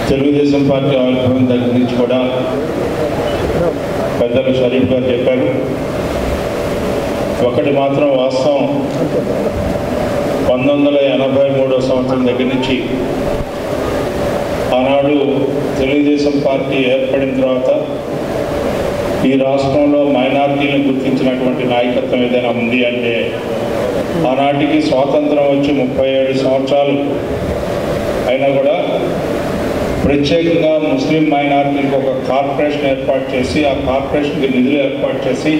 తెలుగుదేశం పార్టీ ఆవిర్భావం దగ్గర నుంచి కూడా పెద్దలు షరీఫ్ గారు చెప్పారు. ఒకటి మాత్రం వాస్తవం, 1983 సంవత్సరం దగ్గర నుంచి ఆనాడు తెలుగుదేశం పార్టీ ఏర్పడిన తర్వాత ఈ రాష్ట్రంలో మైనార్టీలను గుర్తించినటువంటి నాయకత్వం ఏదైనా ఉంది అంటే ఆనాటికి స్వాతంత్రం వచ్చి 37 సంవత్సరాలు అయినా కూడా ప్రత్యేకంగా ముస్లిం మైనార్టీలకు ఒక కార్పొరేషన్ ఏర్పాటు చేసి ఆ కార్పొరేషన్కి నిధులు ఏర్పాటు చేసి,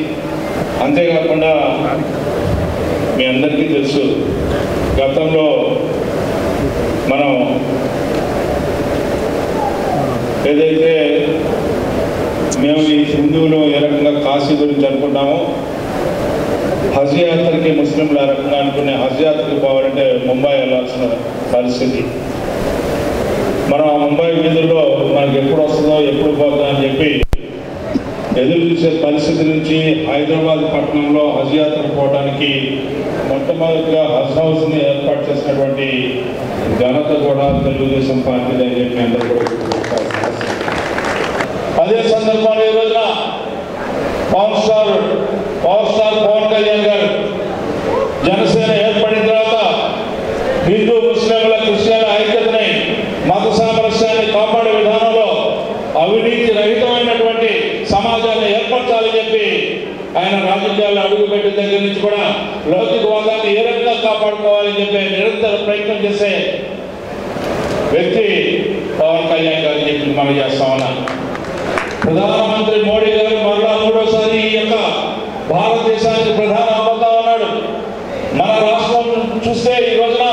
అంతేకాకుండా మీ అందరికీ తెలుసు గతంలో మనం ఏదైతే మేము ఈ హిందువులు ఏ రకంగా కాశీ గురించి అనుకుంటామో, హజ్ యాత్రకి ముస్లింలు ఆ రకంగా అనుకునే హజ్ యాత్రకి పోవాలంటే ముంబై వెళ్ళాల్సిన పరిస్థితి. మనం ఆ ముంబై వీధుల్లో మనకు ఎప్పుడు వస్తుందో ఎప్పుడు పోతుందో అని చెప్పి ఎదురు చూసే పరిస్థితి నుంచి హైదరాబాద్ పట్టణంలో హజ్ యాత్రకు పోవడానికి మొట్టమొదటిగా హజ్ హౌస్ని ఏర్పాటు చేసినటువంటి ఘనత కూడా తెలుగుదేశం పార్టీని అని చెప్పి అందరూ కూడా అదే సందర్భంలో ఈ రోజున పవర్ స్టార్ పవన్ కళ్యాణ్ గారు జనసేన ఏర్పడిన తర్వాత హిందూ ముస్లింల క్రిస్టియన్ల ఐక్యతని మత సామరస్యాన్ని కాపాడే విధానంలో అవినీతి రహితమైనటువంటి సమాజాన్ని ఏర్పరచాలని చెప్పి ఆయన రాజకీయాల్లో అడుగుపెట్టిన దగ్గర నుంచి కూడా లౌకికవాదాన్ని ఏ రకంగా కాపాడుకోవాలని చెప్పి నిరంతర ప్రయత్నం చేసే వ్యక్తి పవన్ కళ్యాణ్ గారు చెప్పి మనం చేస్తా ఉన్నాం. ప్రధానమంత్రి మోడీ గారు మరలా మూడోసారి ఈ యొక్క భారతదేశానికి ప్రధాని అవుతా ఉన్నాడు. మన రాష్ట్రం చూస్తే ఈ రోజున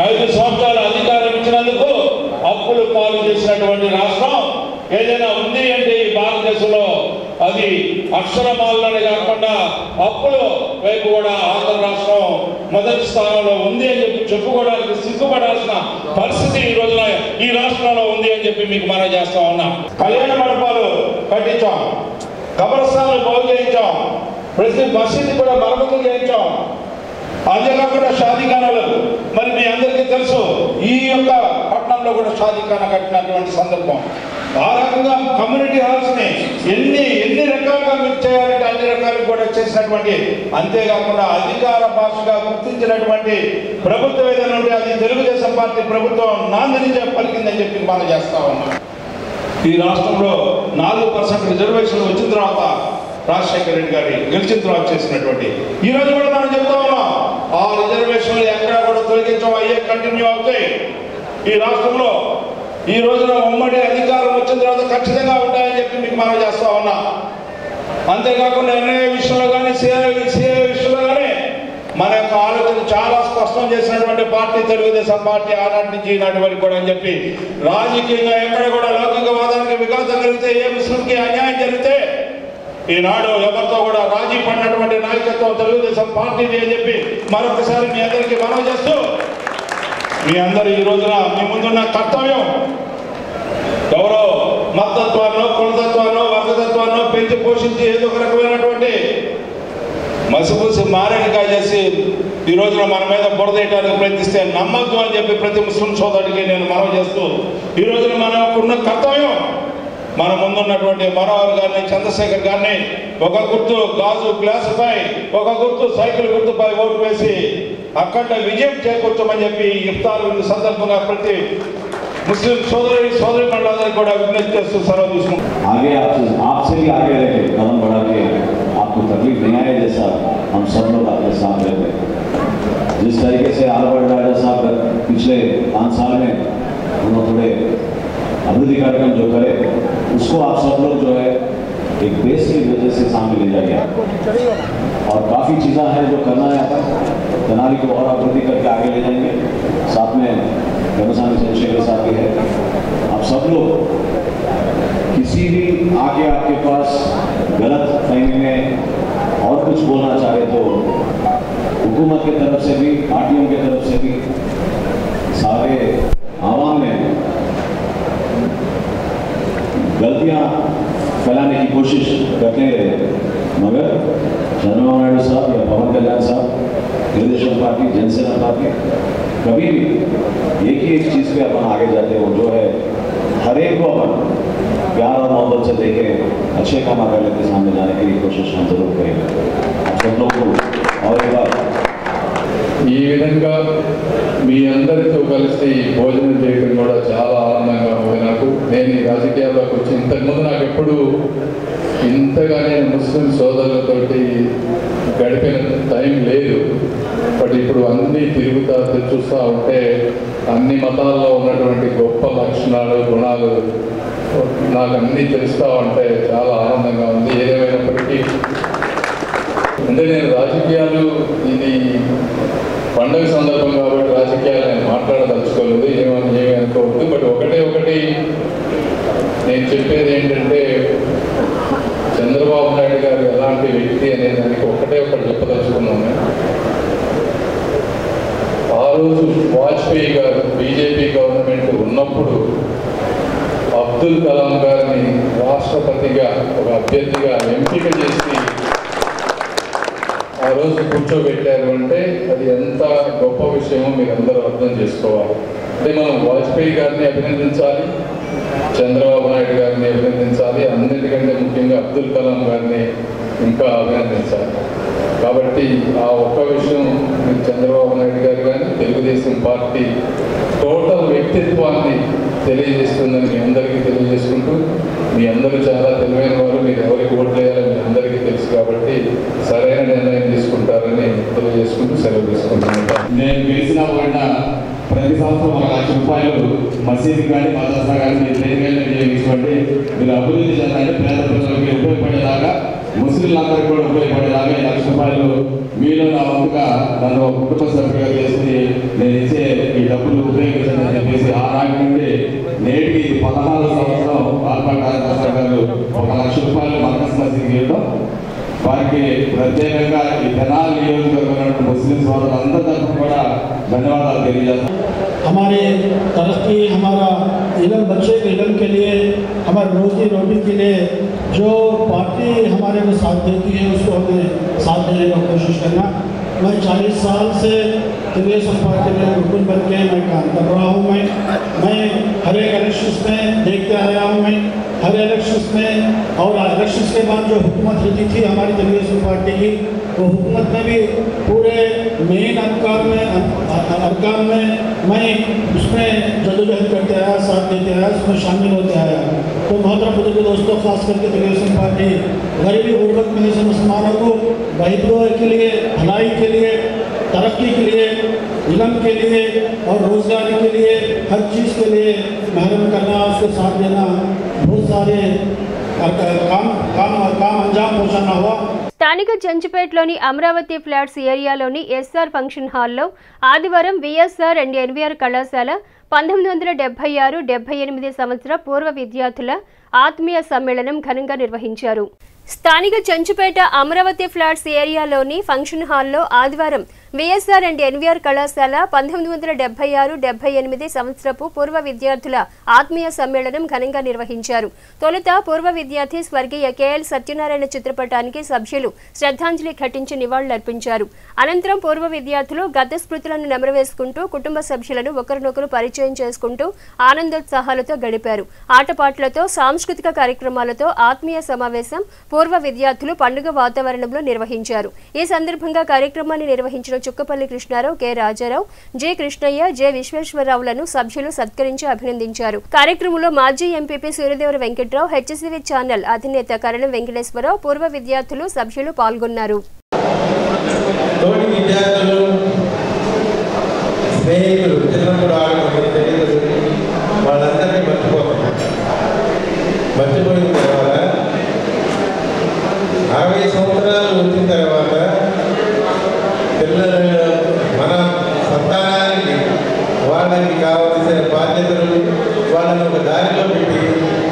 5 సంవత్సరాల అధికారం ఇచ్చినందుకు అప్పులు పాలు చేసినటువంటి రాష్ట్రం ఏదైనా ఉంది అంటే ఈ భారతదేశంలో అది అక్షరమాలనే కాకుండా అప్పులు వైపు కూడా ఆంధ్ర రాష్ట్రం మొదటి స్థానంలో ఉంది అని చెప్పి చెప్పుకోవడానికి సిగ్గుపడాల్సిన పరిస్థితి ఈ రోజున ఈ రాష్ట్రంలో ఉంది అని చెప్పి మీకు మనం చేస్తా ఉన్నాం. కళ్యాణ మండపాలు కట్టించాం, కబరస్థానాలు బాగు చేయించాం, ప్రతి మసీదు కూడా మరమ్మతులు చేయించాం. అంతేకాకుండా షాదీఖానాలు మరి మీ అందరికీ తెలుసు ఈ యొక్క పట్టణంలో కూడా షాదీఖానా కట్టినటువంటి సందర్భం. ఆ రకంగా కమ్యూనిటీ హాల్స్ని ఎన్ని రకాలుగా మీకు చేయాలంటే అన్ని రకాలు కూడా చేసినటువంటి, అంతేకాకుండా అధికార భాషగా గుర్తించినటువంటి ప్రభుత్వం ఏదైనా ఉంటే అది తెలుగుదేశం పార్టీ ప్రభుత్వం నాందిని పలికిందని చెప్పి మనం చేస్తా ఉన్నాం. ఈ రాష్ట్రంలో 4% రిజర్వేషన్లు వచ్చిన తర్వాత రాజశేఖర రెడ్డి గారి గెలిచిన తర్వాత చేసినటువంటి ఈ రోజు కూడా మనం చెప్తా ఉన్నాం ఆ రిజర్వేషన్లు ఎక్కడా కూడా తొలగించడం అయ్యే కంటిన్యూ అవుతాయి. ఈ రాష్ట్రంలో ఈ రోజున ఉమ్మడి అధికారం వచ్చిన తర్వాత ఖచ్చితంగా ఉంటాయని చెప్పి మీకు మనం చేస్తా ఉన్నాం. అంతేకాకుండా ఎన్ఐఏ విషయంలో కానీ సిఐఏ విషయంలో కానీ మన యొక్క ఆలోచన చాలా స్పష్టం చేసినటువంటి పార్టీ తెలుగుదేశం పార్టీ ఆనాటి నుంచి ఈనాటి వరకు కూడా అని చెప్పి రాజకీయంగా ఎక్కడ కూడా లౌకికవాదానికి వికాసం కలిగితే ఏ ముస్లింకి అన్యాయం జరిగితే ఈనాడు ఎవరితో కూడా రాజీ పడినటువంటి నాయకత్వం తెలుగుదేశం పార్టీది అని చెప్పి మరొకసారి మీ అందరికీ మనవి చేస్తూ మీ అందరూ ఈ రోజున మీ ముందున్న కర్తవ్యం ఎవరో మతత్వాన్ని కులతత్వాన్ని వర్గతత్వాన్ని పెంచి పోషించి ఏదో ఒక రకమైనటువంటి మసిపూసి మారేడుకాయ చేసి ఈ రోజున మన మీద బురదేయడానికి ప్రయత్నిస్తే నమ్మద్దు అని చెప్పి ప్రతి ముస్లిం సోదరుడికి నేను మనవి చేస్తూ ఈ రోజున మనకున్న కర్తవ్యం మన ముందున్నటువంటి మనోహర్ గారిని చంద్రశేఖర్ గారిని ఒక గుర్తు గాజు గ్లాసుపై ఒక గుర్తు సైకిల్ గుర్తుపై ఓటు వేసి అఖండ విజయం చేకూర్చమని చెప్పి ఇఫ్తార్ విందు సందర్భంగా ప్రతి ముస్లిం సోదరి మండలందరికీ కూడా విజ్ఞప్తి చేస్తూ సెలవు తీసుకుంటాం. आगे आपसे भी आगे रहे कदम बढ़ा के आपको तकलीफ नहीं आए जैसा हम सब लोग आपके साथ रहते हैं. जिस तरीके से आलवाड़ राजा साहब पिछले 5 साल में उन्होंने थोड़े अभिवृद्धि कार्यक्रम जो करे उसको आप सब लोग जो है एक बेस की वजह से सामने ले जाइए और काफ़ी चीज़ें हैं जो करना है तेनाली को और अभिवृद्धि करके आगे ले जाएंगे. साथ में घनश्याम चंद्रशेखर साहब भी है. आप सब लोग किसी भी आके आपके पास गलत फहमी में और कुछ बोलना चाहे तो हुकूमत की तरफ से भी पार्टियों की तरफ से भी सारे आवाम में गलतियां फैलाने की कोशिश करते रहे, मगर चंद्रबाबू नायडू साहब या पवन कल्याण साहब తెలుగుదేశం पार्टी जनसेना पार्टी कभी भी एक ही एक चीज़ पे अपन आगे जाते हो जो है हर एक को अपन प्यार और मोहब्बत से देखे अच्छे काम आगे लेके सामने जाने की कोशिश हम जरूर करेंगे. आप सब लोग को और एक बार ఈ విధంగా మీ అందరితో కలిసి భోజనం చేయడం కూడా చాలా ఆనందంగా ఉంది నాకు. నేను ఈ రాజకీయాల్లోకి వచ్చి ఇంతకుముందు నాకు ఎప్పుడు ఇంతగా నేను ముస్లిం సోదరులతోటి గడిపిన టైం లేదు. బట్ ఇప్పుడు అన్నీ తిరుగుతా చూస్తూ ఉంటే అన్ని మతాల్లో ఉన్నటువంటి గొప్ప లక్షణాలు గుణాలు నాకు అన్నీ తెలుస్తూ ఉంటే చాలా ఆనందంగా ఉంది. ఏదేమైనప్పటికీ అంటే నేను రాజకీయాలు ఇది పండుగ సందర్భం కాబట్టి రాజకీయాలు నేను మాట్లాడదలుచుకోలేదు, ఏమీ అనుకోవద్దు. బట్ ఒకటి నేను చెప్పేది ఏంటంటే చంద్రబాబు నాయుడు గారు ఎలాంటి వ్యక్తి అనే దానికి ఒకటి చెప్పదలుచుకున్నాను. ఆ రోజు వాజ్పేయి గారు బీజేపీ గవర్నమెంట్ ఉన్నప్పుడు అబ్దుల్ కలాం గారిని రాష్ట్ర రాష్ట్రపతిగా ఒక అభ్యర్థిగా ఎంపిక చేసి ఆ రోజు కూర్చోబెట్టారు అంటే అది ఎంత గొప్ప విషయమో మీరు అందరూ అర్థం చేసుకోవాలి. అంటే మనం వాజ్పేయి గారిని అభినందించాలి, చంద్రబాబు నాయుడు గారిని అభినందించాలి, అన్నిటికంటే ముఖ్యంగా అబ్దుల్ కలాం గారిని ఇంకా అభినందించాలి. కాబట్టి ఆ ఒక్క విషయం చంద్రబాబు నాయుడు గారు కానీ తెలుగుదేశం పార్టీ టోటల్ వ్యక్తిత్వాన్ని తెలియజేస్తుందని మీ అందరికీ తెలియజేసుకుంటూ, మీ అందరూ చాలా తెలివైన వారు, మీరు ఎవరికి ఓట్లు వేయాలో మీ అందరికీ తెలుసు కాబట్టి సరైన నిర్ణయం తీసుకుంటారని తెలియజేసుకుంటూ సెలవు తీసుకుంటున్నాను. నేను గెలిచిన పోయినా ప్రతి సంవత్సరం 1 లక్ష రూపాయలు మసీదు కానీ మదర్సా కానీ మీరు దేనికైనా చేయించుకోండి. మీరు అభివృద్ధి చెందండి, పేద ప్రజలకి ఉపయోగపడేలాగా, ముస్లింలందరికీ కూడా ఉపయోగపడేలాగా 1 లక్ష రూపాయలు మీలో నా వంతుగా నన్ను కుటుంబ సభ్యులుగా చేసి నేను ఇచ్చే ఈ డబ్బులు ఉపయోగించండి చెప్పేసి ఆనాటి నుండి నేటికి 16వ సంవత్సరం ఆల్పాటి గారు 1 లక్ష రూపాయలు మర్కజ్ మసీదుకి ఇవ్వడం, వారికి ప్రత్యేకంగా ఈ తెనాలి నియోజకవర్గంలో ముస్లిం సోదరులందరి తరఫున కూడా ధన్యవాదాలు తెలియజేస్తాం. हमारे तरक्की, हमारा इल्म, बच्चे के इल्म के लिए, हमारे रोजी रोटी के लिए जो पार्टी हमारे को साथ देती है उसको हमें साथ देने की कोशिश करना। मैं 40 साल से తెలుగుదేశం पार्टी में रुकन बन के मैं काम कर रहा हूँ। मैं हर एक इलेक्शन में देखते आया हूँ। मैं हर इलेक्शन में और इलेक्शन के बाद जो हुकूमत रहती थी हमारी తెలుగుదేశం पार्टी की, वो हुकूमत में भी पूरे मेन अरकान में मैं उसमें जदोजहद करते आया, साथ देते आया, उसमें शामिल होते आया। तो मोहतरम बुजुर्ग दोस्तों, खास करके తెలుగుదేశం पार्टी गरीबी गुर्बत में ऐसे मुसलमानों को बेहतरी के लिए, भलाई के लिए, तरक्की के लिए, इल्म के लिए और रोज़गार के लिए, हर चीज़ के लिए महरम करना, उसको साथ देना, बहुत सारे काम अंजाम पहुँचाना हुआ। స్థానిక జంజిపేటలోని అమరావతి ఫ్లాట్స్ ఏరియాలోని ఎస్ఆర్ ఫంక్షన్ హాల్లో ఆదివారం విఎస్ఆర్ అండ్ ఎన్వీఆర్ కళాశాల 1976-78 సంవత్సర పూర్వ విద్యార్థుల ఆత్మీయ సమ్మేళనం ఘనంగా నిర్వహించారు. స్థానిక జంజిపేట అమరావతి ఫ్లాట్స్ ఏరియాలోని ఫంక్షన్ హాల్లో ఆదివారం విఎస్ఆర్ అండ్ ఎన్వీఆర్ కళాశాల 1976-78 సంవత్సరపు పూర్వ విద్యార్థుల ఆత్మీయ సమ్మేళనం ఘనంగా నిర్వహించారు. తొలుత పూర్వ విద్యార్థి స్వర్గీయ కేఎల్ సత్యనారాయణ చిత్రపటానికి సభ్యులు శ్రద్ధాంజలి ఘటించి నివాళులర్పించారు. అనంతరం పూర్వ విద్యార్థులు గత స్మృతులను నెమరవేసుకుంటూ కుటుంబ సభ్యులను ఒకరినొకరు పరిచయం చేసుకుంటూ ఆనందోత్సాహాలతో గడిపారు. ఆటపాటలతో, సాంస్కృతిక కార్యక్రమాలతో ఆత్మీయ సమావేశం పూర్వ విద్యార్థులు పండుగ వాతావరణంలో నిర్వహించారు. ఈ సందర్భంగా కార్యక్రమాన్ని నిర్వహించిన Chukkapalli Krishnarao, K Rajarao, J Krishnaiah, J విశ్వేశ్వరరావులను సభ్యులు సత్కరించి అభినందించారు. కార్యక్రమంలో మాజీ MPP Suryadevara Venkatrao, HCV channel అధినేత కరణం వెంకటేశ్వరరావు, పూర్వ విద్యార్థులు, సభ్యులు పాల్గొన్నారు. మర్చిపోయిన తర్వాత 60 సంవత్సరాలు వచ్చిన తర్వాత పిల్లలు మన సంతానానికి వాళ్ళకి కావాల్సిన బాధ్యతలు వాళ్ళని ఒక దారిలో పెట్టి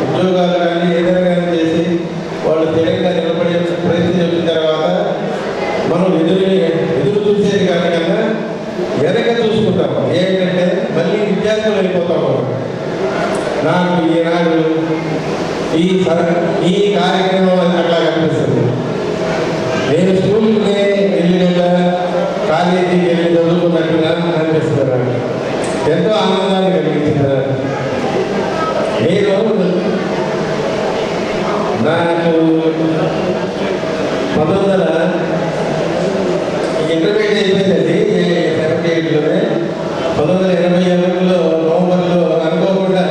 ఉద్యోగాలు కానీ ఏదైనా కానీ చేసి వాళ్ళు తెలియగా నిలబడే ప్రయత్నం చేసిన తర్వాత మనం ఎదురు చూసేది కానీ కన్నా వెనక చూసుకుంటాం. ఏంటంటే మళ్ళీ విద్యార్థులు అయిపోతాము. నాకు ఈనాడు ఈ కార్యక్రమం అట్లా కనిపిస్తుంది. నేను స్కూల్కి వెళ్ళినట్ల, కాలేజీకి వెళ్ళి చదువుకున్నట్టుగా అనిపిస్తున్నారు. ఎంతో ఆనందాన్ని కలిగించినారు. నేను నాకు 1900 ఇంటర్మీడియట్ అయిపోయింది 78లోనే. 1981లో నవంబర్లో అనుకోకుండా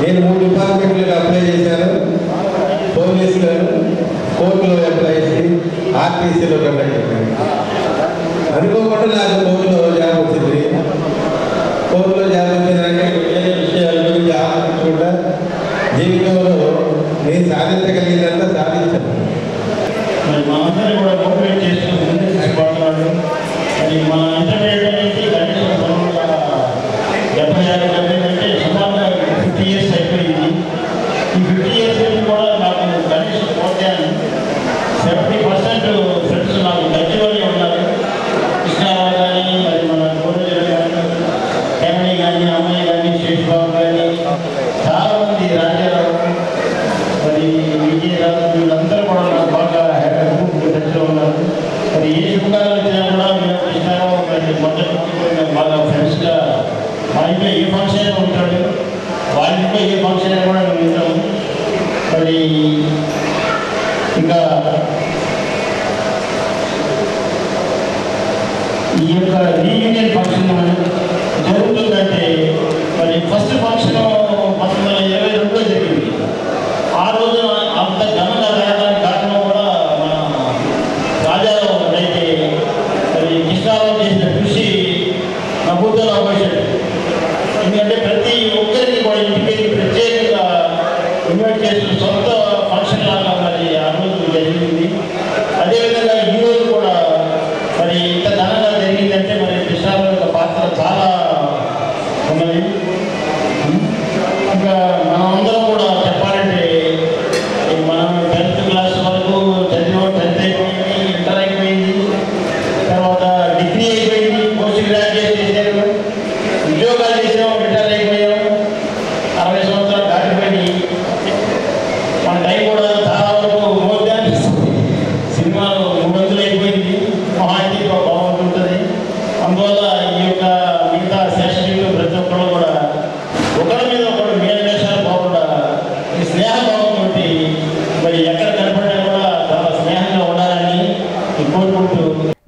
నేను 3 డిపార్ట్మెంట్లకు అప్లై చేశాను. పోలీసులో, కోర్టులో అప్లై చేసి ఆర్టీసీలో కండక్ట్ చేశాను. అనుకోకుండా నాకు కోర్టులో జాబ్ వచ్చింది. కోర్టులో జాబ్ ఫంక్షన్ కూడా మేము విన్నాము. మరి ఇంకా ఈ యొక్క రీయూనియన్ ఫంక్షన్ జరుగుతుందంటే మరి ఫస్ట్ ఫంక్షన్ 1922లో జరిగింది. ఆ రోజు అంత ఘనంగా జరగడానికి కారణం కూడా మన రాజారావు అయితే మరి కృష్ణారావు చేసిన కృషి నవ్వుతో అవసరం. ఎందుకంటే ప్రతి ఒక్కరికి కూడా ఇంటికి ప్రత్యేకంగా ఇన్వైట్ చేసిన సొంత ఫంక్షన్ లాగా మరి ఆ రోజు జరిగింది. అదేవిధంగా ఈరోజు కూడా మరి ఇంత ఘనంగా జరిగిందంటే మరి కృష్ణారావు యొక్క పాత్ర చాలా ఉన్నది. ఇంకా మనమందరం కూడా చెప్పాలంటే మనం 10th క్లాస్ వరకు చదివాం. 10th అయిపోయింది, ఇంటర్ అయిపోయింది, తర్వాత డిగ్రీ అయిపోయింది, పోస్ట్ గ్రాడ్యుయేట్ చేశారు, ఉద్యోగాలు చేసాం, రిటైర్ అయిపోయాం. 60 సంవత్సరాలు దాటిపోయి మన టైం కూడా చాలా వరకు మోర్ దాన్ సినిమాలు 300 అయిపోయింది. మహాంతి బాగుంటుంది. అందువల్ల ఈ యొక్క మిగతా శాస్త్రీయులు ప్రతి ఒక్కరు కూడా ఒకరి మీద ఒకరు మేషాలు పోకుండా ఈ స్నేహభావంతో మరి ఎక్కడ కనపడినా కూడా చాలా స్నేహంగా ఉండాలని కోరుకుంటూ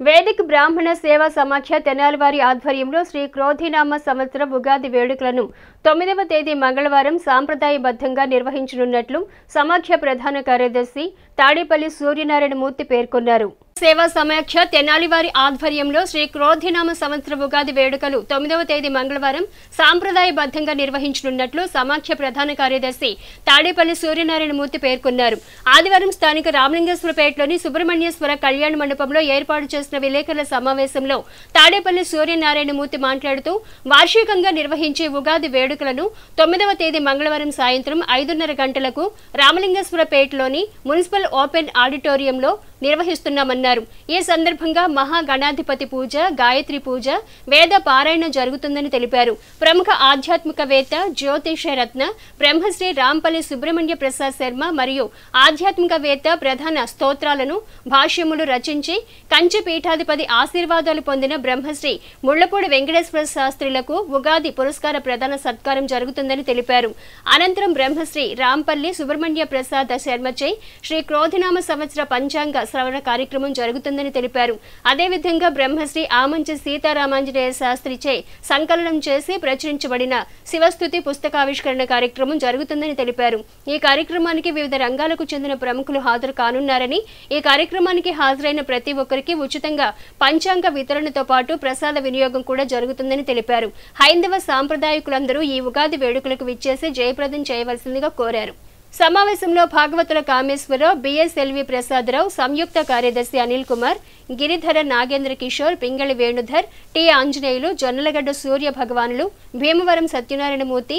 వేదిక బ్రాహ్మణ సేవా సమాఖ్య తెనాలి వారి ఆధ్వర్యంలో శ్రీ క్రోధినామ సంవత్సర ఉగాది వేడుకలను 9వ తేదీ మంగళవారం సాంప్రదాయబద్ధంగా నిర్వహించనున్నట్లు సమాఖ్య ప్రధాన కార్యదర్శి తాడేపల్లి సూర్యనారాయణ మూర్తి పేర్కొన్నారు. సేవా సమాఖ్య తెనాలి వారి ఆధ్వర్యంలో శ్రీ క్రోధినామ సంవత్సర ఉగాది వేడుకలు 9వ తేదీ మంగళవారం సాంప్రదాయబద్ధంగా నిర్వహించనున్నట్లు సమాఖ్య ప్రధాన కార్యదర్శి తాడేపల్లి సూర్యనారాయణ మూర్తి పేర్కొన్నారు. ఆదివారం స్థానిక రామలింగేశ్వరపేటలోని సుబ్రహ్మణ్యేశ్వర కళ్యాణ మండపంలో ఏర్పాటు చేసిన విలేకరుల సమావేశంలో తాడేపల్లి సూర్యనారాయణ మూర్తి మాట్లాడుతూ వార్షికంగా నిర్వహించే ఉగాది వేడుకలను 9వ తేదీ మంగళవారం సాయంత్రం 5:30 గంటలకు రామలింగేశ్వరపేటలోని మున్సిపల్ ఓపెన్ ఆడిటోరియంలో నిర్వహిస్తున్నామన్నారు. ఈ సందర్భంగా మహాగణాధిపతి పూజ, గాయత్రి పూజ, వేద పారాయణ జరుగుతుందని తెలిపారు. ప్రముఖ ఆధ్యాత్మికవేత్త జ్యోతిషరత్న బ్రహ్మశ్రీ రాంపల్లి సుబ్రహ్మణ్య ప్రసాద్ శర్మ మరియు ఆధ్యాత్మికవేత్త ప్రధాన స్తోత్రాలను భాష్యములు రచించి కంచి పీఠాధిపతి ఆశీర్వాదాలు పొందిన బ్రహ్మశ్రీ ముళ్లపూడి వెంకటేశ్వర శాస్త్రులకు ఉగాది పురస్కార ప్రదాన సత్కారం జరుగుతుందని తెలిపారు. అనంతరం బ్రహ్మశ్రీ రాంపల్లి సుబ్రహ్మణ్య ప్రసాద్ శర్మచే శ్రీ క్రోధినామ సంవత్సర పంచాంగ శ్రవణ కార్యక్రమం జరుగుతుందని తెలిపారు. అదేవిధంగా బ్రహ్మశ్రీ ఆమంచి సీతారామాంజనేయ శాస్త్రిచే సంకలనం చేసి ప్రచురించబడిన శివస్తుతి పుస్తకావిష్కరణ కార్యక్రమం జరుగుతుందని తెలిపారు. ఈ కార్యక్రమానికి వివిధ రంగాలకు చెందిన ప్రముఖులు హాజరు కానున్నారని, ఈ కార్యక్రమానికి హాజరైన ప్రతి ఒక్కరికి ఉచితంగా పంచాంగ వితరణతో పాటు ప్రసాద వినియోగం కూడా జరుగుతుందని తెలిపారు. హైందవ సాంప్రదాయకులందరూ ఈ ఉగాది వేడుకలకు విచ్చేసి జయప్రదం చేయవలసిందిగా కోరారు. సమావేశంలో భాగవతుల కామేశ్వరరావు, బిఎస్ఎల్వి ప్రసాదరావు, సంయుక్త కార్యదర్శి అనిల్ కుమార్, గిరిధర నాగేంద్ర కిషోర్, పింగళి వేణుధర్, టి ఆంజనేయులు, జొన్నలగడ్డ సూర్య భగవానులు, భీమవరం సత్యనారాయణమూర్తి,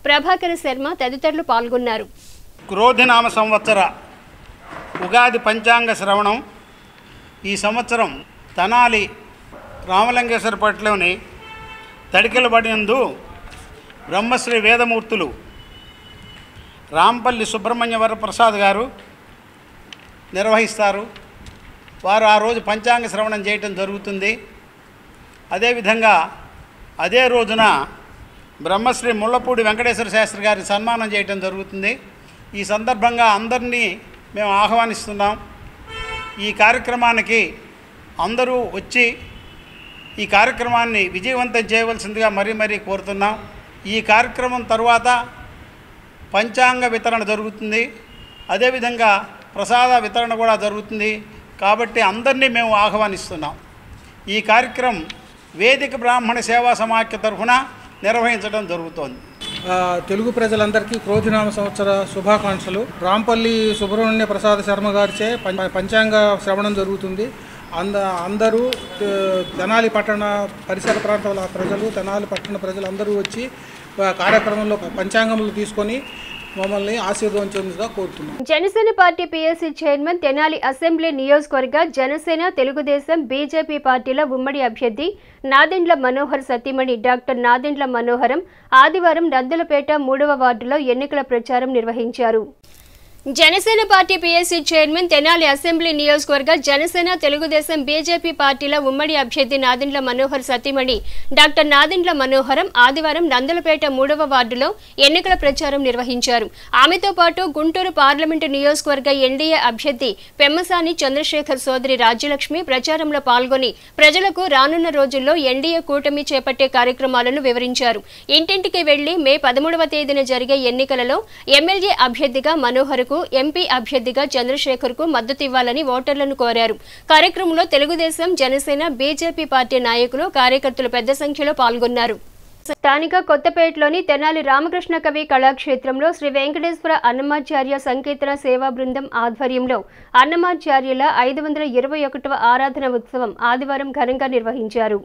ప్రభాకర శర్మ తదితరులు పాల్గొన్నారు. క్రోధినామ సంవత్సర ఉగాది పంచాంగ శ్రవణం ఈ సంవత్సరం తెనాలి రామలింగేశ్వరపేటలోని తడికెలబడినందు బ్రహ్మశ్రీ వేదమూర్తులు రాంపల్లి సుబ్రహ్మణ్య వరప్రసాద్ గారు నిర్వహిస్తారు. వారు ఆ రోజు పంచాంగ శ్రవణం చేయటం జరుగుతుంది. అదేవిధంగా అదే రోజున బ్రహ్మశ్రీ ముళ్లపూడి వెంకటేశ్వర శాస్త్రి గారి సన్మానం చేయటం జరుగుతుంది. ఈ సందర్భంగా అందరినీ మేము ఆహ్వానిస్తున్నాం. ఈ కార్యక్రమానికి అందరూ వచ్చి ఈ కార్యక్రమాన్ని విజయవంతం చేయవలసిందిగా మరీ కోరుతున్నాం. ఈ కార్యక్రమం తరువాత పంచాంగ వితరణ జరుగుతుంది. అదేవిధంగా ప్రసాద వితరణ కూడా జరుగుతుంది. కాబట్టి అందరినీ మేము ఆహ్వానిస్తున్నాం. ఈ కార్యక్రమం వేదిక బ్రాహ్మణ సేవా సమాఖ్య తరఫున నిర్వహించడం జరుగుతోంది. తెలుగు ప్రజలందరికీ క్రోధినామ సంవత్సర శుభాకాంక్షలు. రాంపల్లి సుబ్రహ్మణ్య ప్రసాద్ శర్మ గారిచే పంచాంగ శ్రవణం జరుగుతుంది. అందరూ తెనాలి పట్టణ పరిసర ప్రాంతాల ప్రజలు, తెనాలి పట్టణ ప్రజలు అందరూ వచ్చి కార్యక్రమంలో పంచాంగములు తీసుకొని మమ్మల్ని ఆశీర్వదించేందుగా కోరుతున్నాం. Janasena party PSC chairman Tenali assembly నియోజకవర్గ జనసేన, తెలుగుదేశం, బీజేపీ పార్టీల ఉమ్మడి అభ్యర్థి నాదెండ్ల మనోహర్ సతీమణి డాక్టర్ నాదెండ్ల మనోహరం ఆదివారం నందులపేట 3వ వార్డులో ఎన్నికల ప్రచారం నిర్వహించారు. Janasena party PSC chairman Tenali assembly నియోజకవర్గ జనసేన తెలుగుదేశం బీజేపీ పార్టీల ఉమ్మడి అభ్యర్థి నాదెండ్ల మనోహర్ సతీమణి డాక్టర్ నాదెండ్ల మనోహరం ఆదివారం నందలపేట 3వ వార్డులో ఎన్నికల ప్రచారం నిర్వహించారు. ఆమెతో పాటు గుంటూరు పార్లమెంటు నియోజకవర్గ ఎన్డీఏ అభ్యర్థి పెమ్మసాని చంద్రశేఖర్ సోదరి రాజ్యలక్ష్మి ప్రచారంలో పాల్గొని ప్రజలకు రానున్న రోజుల్లో ఎన్డీఏ కూటమి చేపట్టే కార్యక్రమాలను వివరించారు. ఇంటింటికి వెళ్లి మే 13వ తేదీన జరిగే ఎన్నికలలో ఎమ్మెల్యే అభ్యర్థిగా మనోహర్కు, ఎంపీ అభ్యర్థిగా చంద్రశేఖర్కు మద్దతు ఇవ్వాలని ఓటర్లను కోరారు. కార్యక్రమంలో తెలుగుదేశం, జనసేన, బీజేపీ పార్టీ నాయకులు, కార్యకర్తలు పెద్ద సంఖ్యలో పాల్గొన్నారు. స్థానిక కొత్తపేటలోని తెనాలి రామకృష్ణ కవి కళాక్షేత్రంలో శ్రీ వెంకటేశ్వర అన్నమాచార్య సంకీర్తన సేవా బృందం ఆధ్వర్యంలో అన్నమాచార్యుల 521వ ఆరాధన ఉత్సవం ఆదివారం ఘనంగా నిర్వహించారు.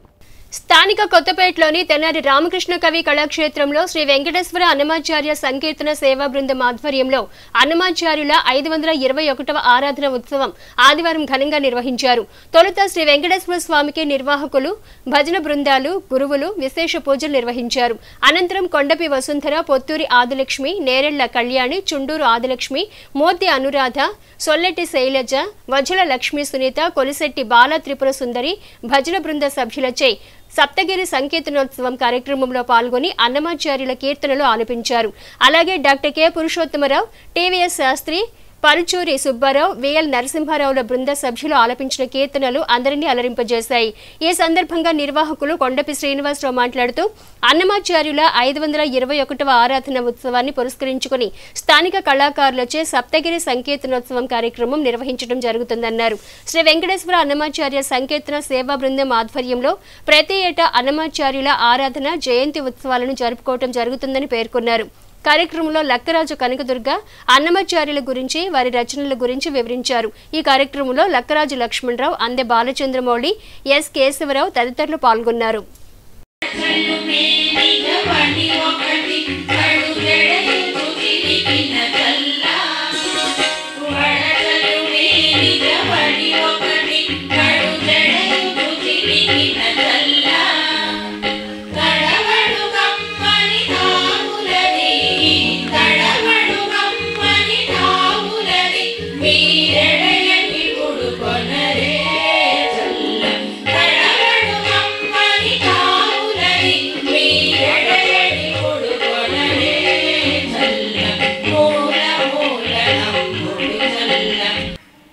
స్థానిక కొత్తపేటలోని తెనాలి రామకృష్ణ కవి కళాక్షేత్రంలో శ్రీ వెంకటేశ్వర అన్నమాచార్య సంకీర్తన సేవా బృందం ఆధ్వర్యంలో అన్నమాచార్యుల 521వ ఆరాధన ఉత్సవం ఆదివారం ఘనంగా నిర్వహించారు. తొలుత శ్రీ వెంకటేశ్వర స్వామికి నిర్వాహకులు, భజన బృందాలు, గురువులు విశేష పూజలు నిర్వహించారు. అనంతరం కొండపి వసుంధర, పొత్తూరి ఆదిలక్ష్మి, నేరెళ్ల కళ్యాణి, చుండూరు ఆదిలక్ష్మి, మూర్తి అనురాధ, సొల్లెట్టి శైలజ, వజ్జల లక్ష్మీ సునీత, కొలిశెట్టి బాల త్రిపుర సుందరి భజన బృంద సభ్యులచే సప్తగిరి సంకీర్తనోత్సవం కార్యక్రమంలో పాల్గొని అన్నమాచార్యుల కీర్తనలు ఆలపించారు. అలాగే doctor K Purushottamarao, TVS Sastri, Paruchuri Subbarao, VL నరసింహారావుల బృంద సభ్యులు ఆలపించిన కీర్తనలు అందరినీ అలరింపజేశాయి. ఈ సందర్భంగా నిర్వాహకులు కొండపి శ్రీనివాసరావు మాట్లాడుతూ అన్నమాచార్యుల 521వ ఆరాధన ఉత్సవాన్ని పురస్కరించుకుని స్థానిక కళాకారులచే సప్తగిరి సంకీర్తనోత్సవం కార్యక్రమం నిర్వహించడం జరుగుతుందన్నారు. శ్రీ వెంకటేశ్వర అన్నమాచార్య సంకీర్తన సేవా బృందం ఆధ్వర్యంలో ప్రతి ఏటా అన్నమాచార్యుల ఆరాధన, జయంతి ఉత్సవాలను జరుపుకోవడం జరుగుతుందని పేర్కొన్నారు. కార్యక్రమంలో లక్కరాజు కనకదుర్గ అన్నమాచార్యుల గురించి, వారి రచనల గురించి వివరించారు. ఈ కార్యక్రమంలో లక్కరాజు లక్ష్మణరావు, అందె బాలచంద్రమౌళి, ఎస్ కేశవరావు తదితరులు పాల్గొన్నారు.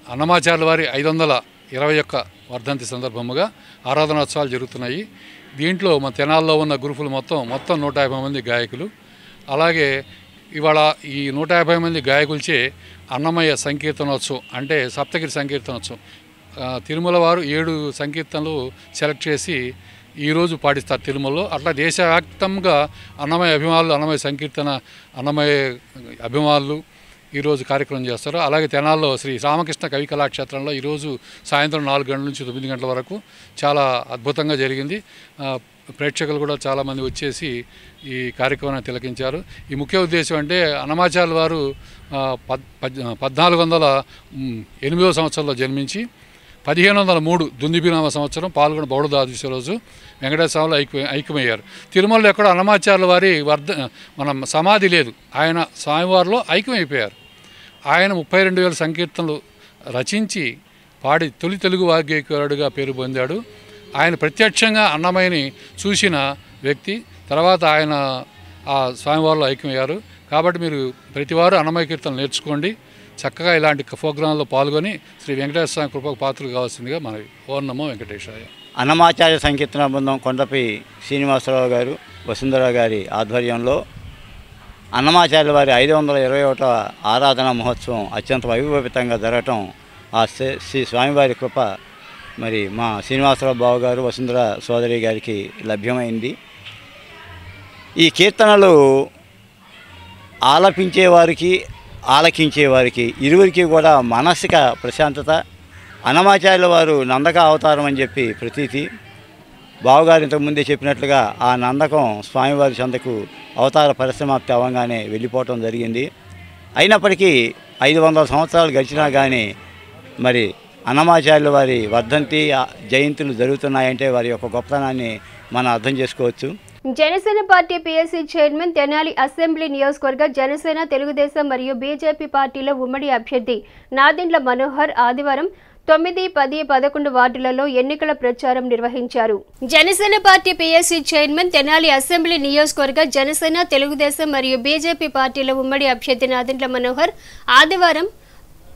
అన్నమాచార్యుల వారి 521 వర్ధంతి సందర్భముగా ఆరాధనోత్సవాలు జరుగుతున్నాయి. దీంట్లో మన తెనాల్లో ఉన్న గురువులు మొత్తం 150 మంది గాయకులు, అలాగే ఇవాళ ఈ 150 మంది గాయకులచే అన్నమయ్య సంకీర్తనోత్సవం అంటే సప్తగిరి సంకీర్తనోత్సవం తిరుమల వారు 7 సంకీర్తనలు సెలెక్ట్ చేసి ఈరోజు పాటిస్తారు తిరుమలలో. అట్లా దేశవ్యాప్తంగా అన్నమయ్య అభిమానులు, అన్నమయ్య సంకీర్తన, అన్నమయ్య అభిమానులు ఈరోజు కార్యక్రమం చేస్తారు. అలాగే తెనాల్లో శ్రీ రామకృష్ణ కవి కళాక్షేత్రంలో ఈరోజు సాయంత్రం 4 గంటల నుంచి 9 గంటల వరకు చాలా అద్భుతంగా జరిగింది. ప్రేక్షకులు కూడా చాలామంది వచ్చేసి ఈ కార్యక్రమాన్ని తిలకించారు. ఈ ముఖ్య ఉద్దేశం అంటే అన్నమాచార్యుల వారు 1408వ సంవత్సరంలో జన్మించి 1503 దుందిబినామ సంవత్సరం పాల్గొన బౌడ ద్వాదశి రోజు వెంకటేశ్వరంలో ఐక్యమయ్యారు. తిరుమలలో ఎక్కడ అన్నమాచార్యుల వారి మనం సమాధి లేదు, ఆయన స్వామివారిలో ఐక్యమైపోయారు. ఆయన 32,000 సంకీర్తనలు రచించి పాడి తొలి తెలుగు వాగ్గేయకారుడిగా పేరు పొందాడు. ఆయన ప్రత్యక్షంగా అన్నమయ్యని చూసిన వ్యక్తి. తర్వాత ఆయన ఆ స్వామివారిలో ఐక్యమయ్యారు. కాబట్టి మీరు ప్రతివారు అన్నమయ్య కీర్తనలు నేర్చుకోండి, చక్కగా ఇలాంటి ప్రోగ్రాంలో పాల్గొని శ్రీ వెంకటేశ్వర స్వామి కృపకు పాత్రలు కావాల్సిందిగా మనవి. ఓం నమో వెంకటేశాయ. అన్నమాచార్య సంకీర్తన బృందం కొండపి శ్రీనివాసరావు గారు, వసుంధర గారి ఆధ్వర్యంలో అన్నమాచార్యుల వారి 521వ ఆరాధన మహోత్సవం అత్యంత వైభవితంగా జరగటం ఆ శ్రీ స్వామివారి కృప మరి మా శ్రీనివాసరావు బాబు గారు, వసుంధర సోదరి గారికి లభ్యమైంది. ఈ కీర్తనలు ఆలపించేవారికి, ఆలకించేవారికి ఇరువురికి కూడా మానసిక ప్రశాంతత. అన్నమాచార్యుల వారు నందక అవతారం అని చెప్పి ప్రతీతి. బావగారు ఇంతకుముందే చెప్పినట్లుగా ఆ నందకం స్వామివారి చెంతకు అవతార పరిసమాప్తి అవ్వగానే వెళ్ళిపోవటం జరిగింది. అయినప్పటికీ 500 సంవత్సరాలు గడిచినా కానీ మరి అన్నమాచార్యుల వారి వర్ధంతి, జయంతులు జరుగుతున్నాయంటే వారి యొక్క గొప్పతనాన్ని మనం అర్థం చేసుకోవచ్చు. Janasena party PSC chairman Tenali assembly నియోజకవర్గ జనసేన తెలుగుదేశం మరియు బీజేపీ పార్టీల ఉమ్మడి అభ్యర్థి నాదెండ్ల మనోహర్ ఆదివారం 9, 10, 11 వార్డులలో ఎన్నికల ప్రచారం నిర్వహించారు. Janasena party PSC chairman Tenali assembly నియోజకవర్గ జనసేన తెలుగుదేశం మరియు బీజేపీ పార్టీల ఉమ్మడి అభ్యర్థి నాదెండ్ల మనోహర్ ఆదివారం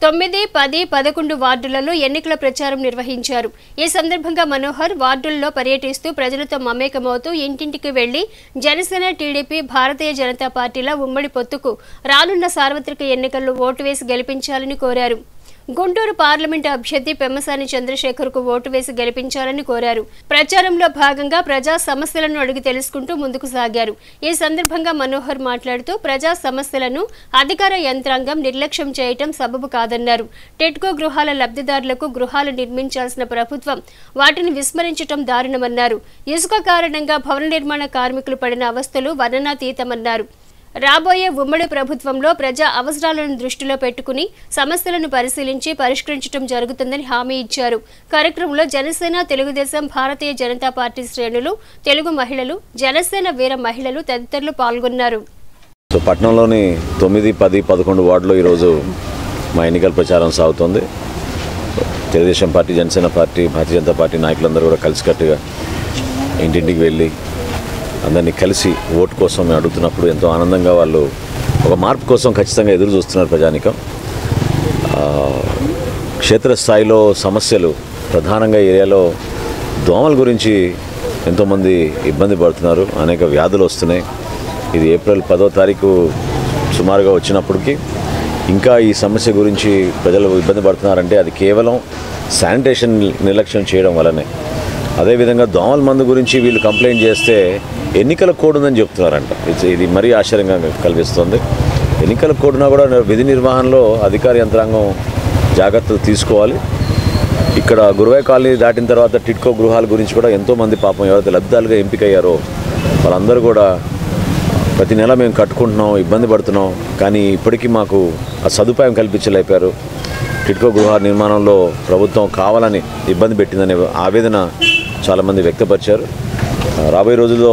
9, 10, 11 వార్డులలో ఎన్నికల ప్రచారం నిర్వహించారు. ఈ సందర్భంగా మనోహర్ వార్డుల్లో పర్యటిస్తూ ప్రజలతో మమేకమవుతూ ఇంటింటికి వెళ్లి జనసేన, టీడీపీ, భారతీయ జనతా పార్టీల ఉమ్మడి పొత్తుకు రానున్న సార్వత్రిక ఎన్నికల్లో ఓటు వేసి గెలిపించాలని కోరారు. గుంటూరు పార్లమెంటు అభ్యర్థి పెమ్మసాని చంద్రశేఖర్కు ఓటు వేసి గెలిపించాలని కోరారు. ప్రచారంలో భాగంగా ప్రజా సమస్యలను అడిగి తెలుసుకుంటూ ముందుకు సాగారు. ఈ సందర్భంగా మనోహర్ మాట్లాడుతూ ప్రజా సమస్యలను అధికార యంత్రాంగం నిర్లక్ష్యం చేయటం సబబు కాదన్నారు. టిడ్కో గృహాల లబ్ధిదారులకు గృహాలు నిర్మించాల్సిన ప్రభుత్వం వాటిని విస్మరించటం దారుణమన్నారు. ఇసుక కారణంగా భవన నిర్మాణ కార్మికులు పడిన అవస్థలు వర్ణనాతీతమన్నారు. రాబోయే ఉమ్మడి ప్రభుత్వంలో ప్రజా అవసరాలను దృష్టిలో పెట్టుకుని సమస్యలను పరిశీలించి పరిష్కరించడం జరుగుతుందని హామీ ఇచ్చారు. కార్యక్రమంలో జనసేన, తెలుగుదేశం, భారతీయ జనతా పార్టీ శ్రేణులు, తెలుగు మహిళలు, జనసేన వీర మహిళలు తదితరులు పాల్గొన్నారు. పట్టణంలోని 9, 10, 11 వార్డులో ఈరోజు మా ఎన్నికల ప్రచారం సాగుతోంది. Telugu Desam party, Janasena party, Bharatiya Janata party నాయకులందరూ కూడా కలిసికట్టుగా ఇంటింటికి వెళ్ళి అందరినీ కలిసి ఓటు కోసం మేము అడుగుతున్నప్పుడు ఎంతో ఆనందంగా వాళ్ళు ఒక మార్పు కోసం ఖచ్చితంగా ఎదురు చూస్తున్నారు ప్రజానికం. క్షేత్రస్థాయిలో సమస్యలు ప్రధానంగా ఏరియాలో దోమల గురించి ఎంతోమంది ఇబ్బంది పడుతున్నారు. అనేక వ్యాధులు వస్తున్నాయి. ఇది ఏప్రిల్ 10వ తారీఖు సుమారుగా వచ్చినప్పటికీ ఇంకా ఈ సమస్య గురించి ప్రజలు ఇబ్బంది పడుతున్నారంటే అది కేవలం శానిటేషన్ నిర్లక్ష్యం చేయడం వల్లనే. అదేవిధంగా దోమల మందు గురించి వీళ్ళు కంప్లైంట్ చేస్తే ఎన్నికల కోడ్ ఉందని చెప్తున్నారంట. ఇది మరీ ఆశ్చర్యంగా కలిగిస్తుంది. ఎన్నికల కోడ్నా కూడా విధి నిర్వహణలో అధికార యంత్రాంగం జాగ్రత్తలు తీసుకోవాలి. ఇక్కడ గురువాయ కాలనీ దాటిన తర్వాత టిడ్కో గృహాల గురించి కూడా ఎంతోమంది పాపం ఎవరైతే లబ్ధిదారులుగా ఎంపికయ్యారో వాళ్ళందరూ కూడా ప్రతి నెల మేము కట్టుకుంటున్నాం, ఇబ్బంది పడుతున్నాం, కానీ ఇప్పటికీ మాకు ఆ సదుపాయం కల్పించలేపారు. టిడ్కో గృహ నిర్మాణంలో ప్రభుత్వం కావాలని ఇబ్బంది పెట్టిందనే ఆవేదన చాలామంది వ్యక్తపరిచారు. రాబోయే రోజుల్లో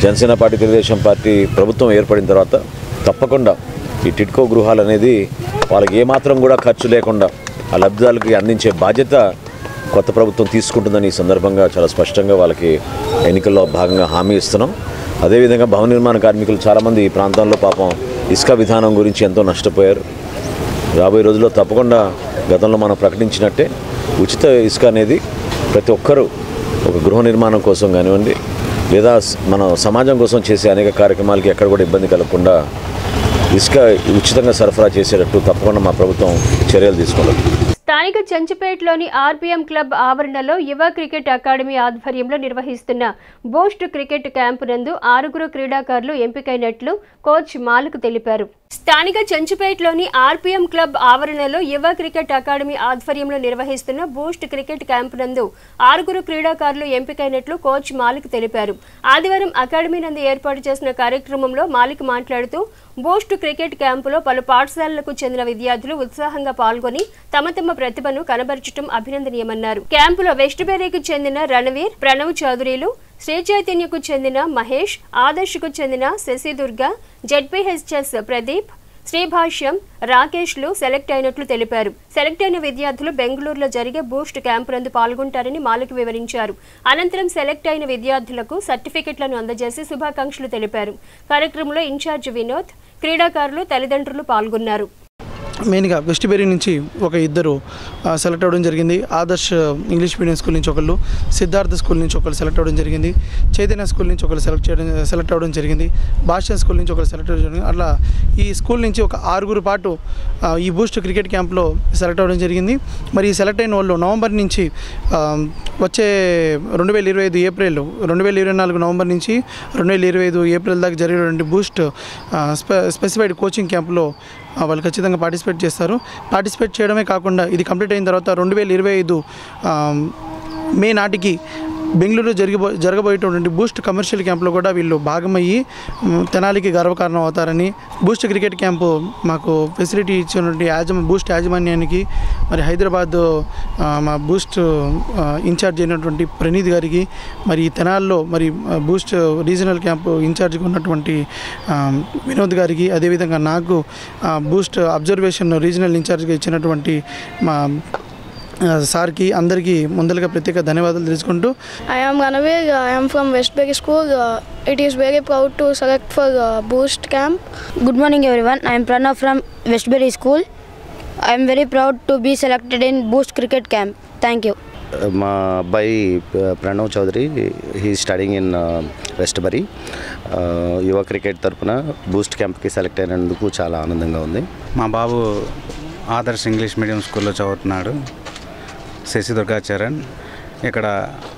జనసేన పార్టీ, తెలుగుదేశం పార్టీ ప్రభుత్వం ఏర్పడిన తర్వాత తప్పకుండా ఈ టిడ్కో గృహాలు అనేది వాళ్ళకి ఏమాత్రం కూడా ఖర్చు లేకుండా ఆ లబ్ధిదారులకి అందించే బాధ్యత కొత్త ప్రభుత్వం తీసుకుంటుందని ఈ సందర్భంగా చాలా స్పష్టంగా వాళ్ళకి ఎన్నికల్లో భాగంగా హామీ ఇస్తున్నాం. అదేవిధంగా భవన నిర్మాణ కార్మికులు చాలామంది ఈ ప్రాంతంలో పాపం ఇసుక విధానం గురించి ఎంతో నష్టపోయారు. రాబోయే రోజుల్లో తప్పకుండా గతంలో మనం ప్రకటించినట్టే ఉచిత ఇసుక అనేది ప్రతి ఒక్కరూ ఒక గృహ నిర్మాణం కోసం కానివ్వండి లేదా మన సమాజం కోసం చేసే అనేక కార్యక్రమాలకి ఎక్కడ కూడా ఇబ్బంది కలగకుండా ఇసుక ఉచితంగా సరఫరా చేసేటట్టు తప్పకుండా మా ప్రభుత్వం చర్యలు తీసుకోవాలి. స్థానిక చెంచుపేటలోని ఆర్పీఎం క్లబ్ ఆవరణలో యువ క్రికెట్ అకాడమీ ఆధ్వర్యంలో నిర్వహిస్తున్న బూస్ట్ క్రికెట్ క్యాంపు నందు 6 క్రీడాకారులు ఎంపికైనట్లు కోచ్ మాలిక్ తెలిపారు. స్థానిక చెంచుపేటలోని ఆర్పీఎం క్లబ్ ఆవరణలో యువ క్రికెట్ అకాడమీ ఆధ్వర్యంలో నిర్వహిస్తున్న బూస్ట్ క్రికెట్ క్యాంపు నందు 6 క్రీడాకారులు ఎంపికైనట్లు కోచ్ మాలిక్ తెలిపారు. ఆదివారం అకాడమీ నందు ఏర్పాటు చేసిన కార్యక్రమంలో మాలిక్ మాట్లాడుతూ బూస్ట్ క్రికెట్ క్యాంపులో పలు పాఠశాలలకు చెందిన విద్యార్థులు ఉత్సాహంగా పాల్గొని తమ ప్రతిభను కనబరచడం అభినందనీయమన్నారు. క్యాంపులో వెస్ట్ బెర్రీకి చెందిన రణవీర్, ప్రణవ్ చౌదరిలు, శ్రీ చైతన్యకు చెందిన మహేష్, ఆదర్శకు చెందిన శశిదుర్గ, జెడ్పీహెచ్ఎస్ ప్రదీప్, శ్రీభాష్యం, రాకేష్లు సెలెక్ట్ అయినట్లు తెలిపారు. సెలెక్ట్ అయిన విద్యార్థులు బెంగళూరులో జరిగే బూస్ట్ క్యాంపు నందు పాల్గొంటారని మాలిక్ వివరించారు. అనంతరం సెలెక్ట్ అయిన విద్యార్థులకు సర్టిఫికెట్లను అందజేసి శుభాకాంక్షలు తెలిపారు. కార్యక్రమంలో ఇన్ఛార్జ్ వినోద్, క్రీడాకారులు, తల్లిదండ్రులు పాల్గొన్నారు. మెయిన్గా వెస్ట్ బెర్రీ నుంచి ఒక 2 సెలెక్ట్ అవ్వడం జరిగింది. ఆదర్శ్ ఇంగ్లీష్ మీడియం స్కూల్ నుంచి ఒకళ్ళు, సిద్ధార్థ స్కూల్ నుంచి ఒకళ్ళు సెలెక్ట్ అవ్వడం జరిగింది, చైతన్య స్కూల్ నుంచి ఒకళ్ళు సెలెక్ట్ అవ్వడం జరిగింది, భాష్య స్కూల్ నుంచి ఒకళ్ళు సెలెక్ట్ అవ్వడం జరిగింది. అట్లా ఈ స్కూల్ నుంచి ఒక 6 పాటు ఈ బూస్ట్ క్రికెట్ క్యాంప్లో సెలెక్ట్ అవ్వడం జరిగింది. మరి ఈ సెలెక్ట్ అయిన వాళ్ళు నవంబర్ నుంచి వచ్చే 2025 ఏప్రిల్, 2024 నవంబర్ నుంచి 2025 ఏప్రిల్ దాకా జరిగేటువంటి బూస్ట్ స్పెసిఫైడ్ కోచింగ్ క్యాంప్లో వాళ్ళు ఖచ్చితంగా పార్టిసిపేట్ చేస్తారు. పార్టిసిపేట్ చేయడమే కాకుండా ఇది కంప్లీట్ అయిన తర్వాత 2025 మే నాటికి బెంగళూరు జరగబోయేటువంటి బూస్ట్ కమర్షియల్ క్యాంప్లో కూడా వీళ్ళు భాగమయ్యి తెనాలికి గర్వకారణం అవుతారని, బూస్ట్ క్రికెట్ క్యాంపు మాకు ఫెసిలిటీ ఇచ్చినటువంటి బూస్ట్ యాజమాన్యానికి, మరి హైదరాబాద్ మా బూస్ట్ ఇన్ఛార్జ్ అయినటువంటి ప్రణీత్ గారికి, మరి తెనాల్లో మరి బూస్ట్ రీజనల్ క్యాంపు ఇన్ఛార్జ్గా ఉన్నటువంటి వినోద్ గారికి, అదేవిధంగా నాకు బూస్ట్ అబ్జర్వేషన్ రీజనల్ ఇన్ఛార్జ్గా ఇచ్చినటువంటి మా సార్కి అందరికీ ముందలుగా ప్రత్యేక ధన్యవాదాలు తెలుసుకుంటూ I am Ganavir. I am from Westbury School. It is very proud to select for Boost Camp. Good morning everyone. I am Pranav from Westbury School. I am very proud to be selected in Boost Cricket Camp. Thank you. మా అబ్బాయి Pranav Chowdary he studying in Westbury. యువ cricket తరఫున Boost క్యాంప్కి select అయినందుకు చాలా ఆనందంగా ఉంది. మా బాబు ఆదర్శ్ ఇంగ్లీష్ మీడియం స్కూల్లో చదువుతున్నాడు, శశి దుర్గాచరణ్. ఇక్కడ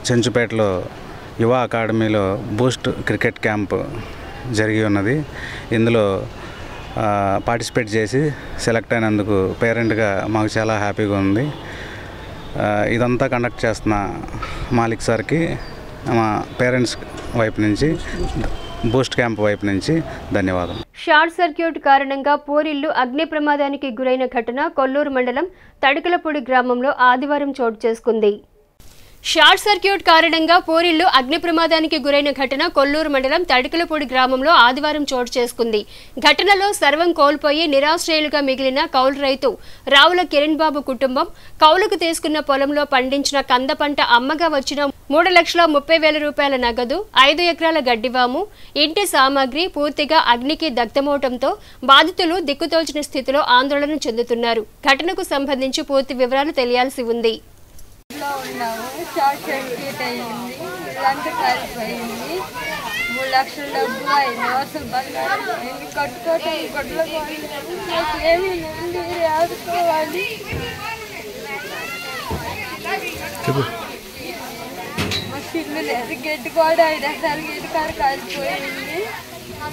చెంచుపేటలో యువ అకాడమీలో బూస్ట్ క్రికెట్ క్యాంప్ జరిగి ఉన్నది. ఇందులో పార్టిసిపేట్ చేసి సెలెక్ట్ అయినందుకు పేరెంట్గా మాకు చాలా హ్యాపీగా ఉంది. ఇదంతా కండక్ట్ చేస్తున్న మాలిక్ సార్కి మా పేరెంట్స్ వైపు నుంచి, బూస్ట్ క్యాంప్ వైపు నుంచి ధన్యవాదాలు. షార్ట్ సర్క్యూట్ కారణంగా పూరిల్లు అగ్ని ప్రమాదానికి గురైన ఘటన కొల్లూరు మండలం తడికలపూడి గ్రామంలో ఆదివారం చోటు చేసుకుంది. షార్ట్ సర్క్యూట్ కారణంగా పూరిల్లు అగ్ని ప్రమాదానికి గురైన ఘటన కొల్లూరు మండలం తడికలపూడి గ్రామంలో ఆదివారం చోటు చేసుకుంది. ఘటనలో సర్వం కోల్పోయి నిరాశ్రయులుగా మిగిలిన కౌలు రైతు రావుల కిరణ్ బాబు కుటుంబం కౌలుకు తీసుకున్న పొలంలో పండించిన కంద పంట అమ్మగా వచ్చిన 3,30,000 రూపాయల నగదు, 5 ఎకరాల గడ్డివాము, ఇంటి సామాగ్రి పూర్తిగా అగ్నికి దగ్ధమవటంతో బాధితులు దిక్కుతోచిన స్థితిలో ఆందోళన చెందుతున్నారు. ఘటనకు సంబంధించి పూర్తి వివరాలు తెలియాల్సి ఉంది. షార్ట్ సర్క్యూట్ అయ్యింది, ఇల్లంతా కాలిపోయింది, 3 లక్షల డబ్బు అయింది, అసలు బంగారం అయింది, కట్టుకోవటం గొడ్లు ఏమీ లేదు, ఆడుకోవాలి. మా ఇల్లు లేదు, గడ్డి కూడా 5 ఎకరాలు గడ్డి కాడ కాలిపోయింది,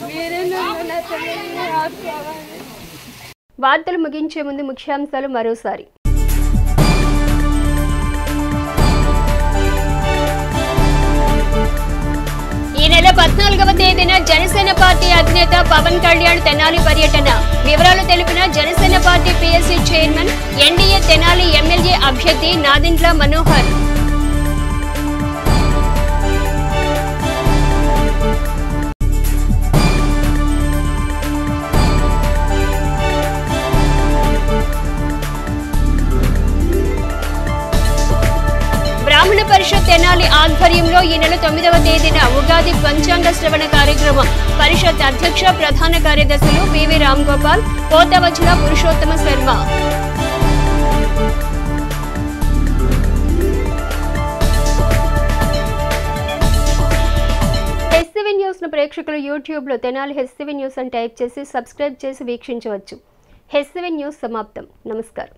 మీరే నన్ను ఆడుకోవాలి. వార్తలు ముగించే ముందు ముఖ్యాంశాలు మరోసారి. ఈ నెల 14వ తేదీన జనసేన పార్టీ అధినేత పవన్ కళ్యాణ్ తెనాలి పర్యటన. వివరాలు తెలిపిన Janasena party PSC chairman, NDA Tenali MLA అభ్యర్థి నాదెండ్ల మనోహర్. బ్రాహ్మణ పరిషత్ తెనాలి ఆధ్వర్యంలో ఈ నెల 9వ తేదీన ఉగాది పంచాంగ శ్రవణ కార్యక్రమం. పరిషత్ అధ్యక్ష ప్రధాన కార్యదర్శులు PV Ram Gopal, Potavachala Purushottama Sarma. HCV news ను ప్రేక్షకులు యూట్యూబ్ లో తెనాలి హెచ్సివి న్యూస్ అని టైప్ చేసి సబ్స్క్రైబ్ చేసి వీక్షించవచ్చు. హెచ్సివి న్యూస్ సమాప్తం. నమస్కారం.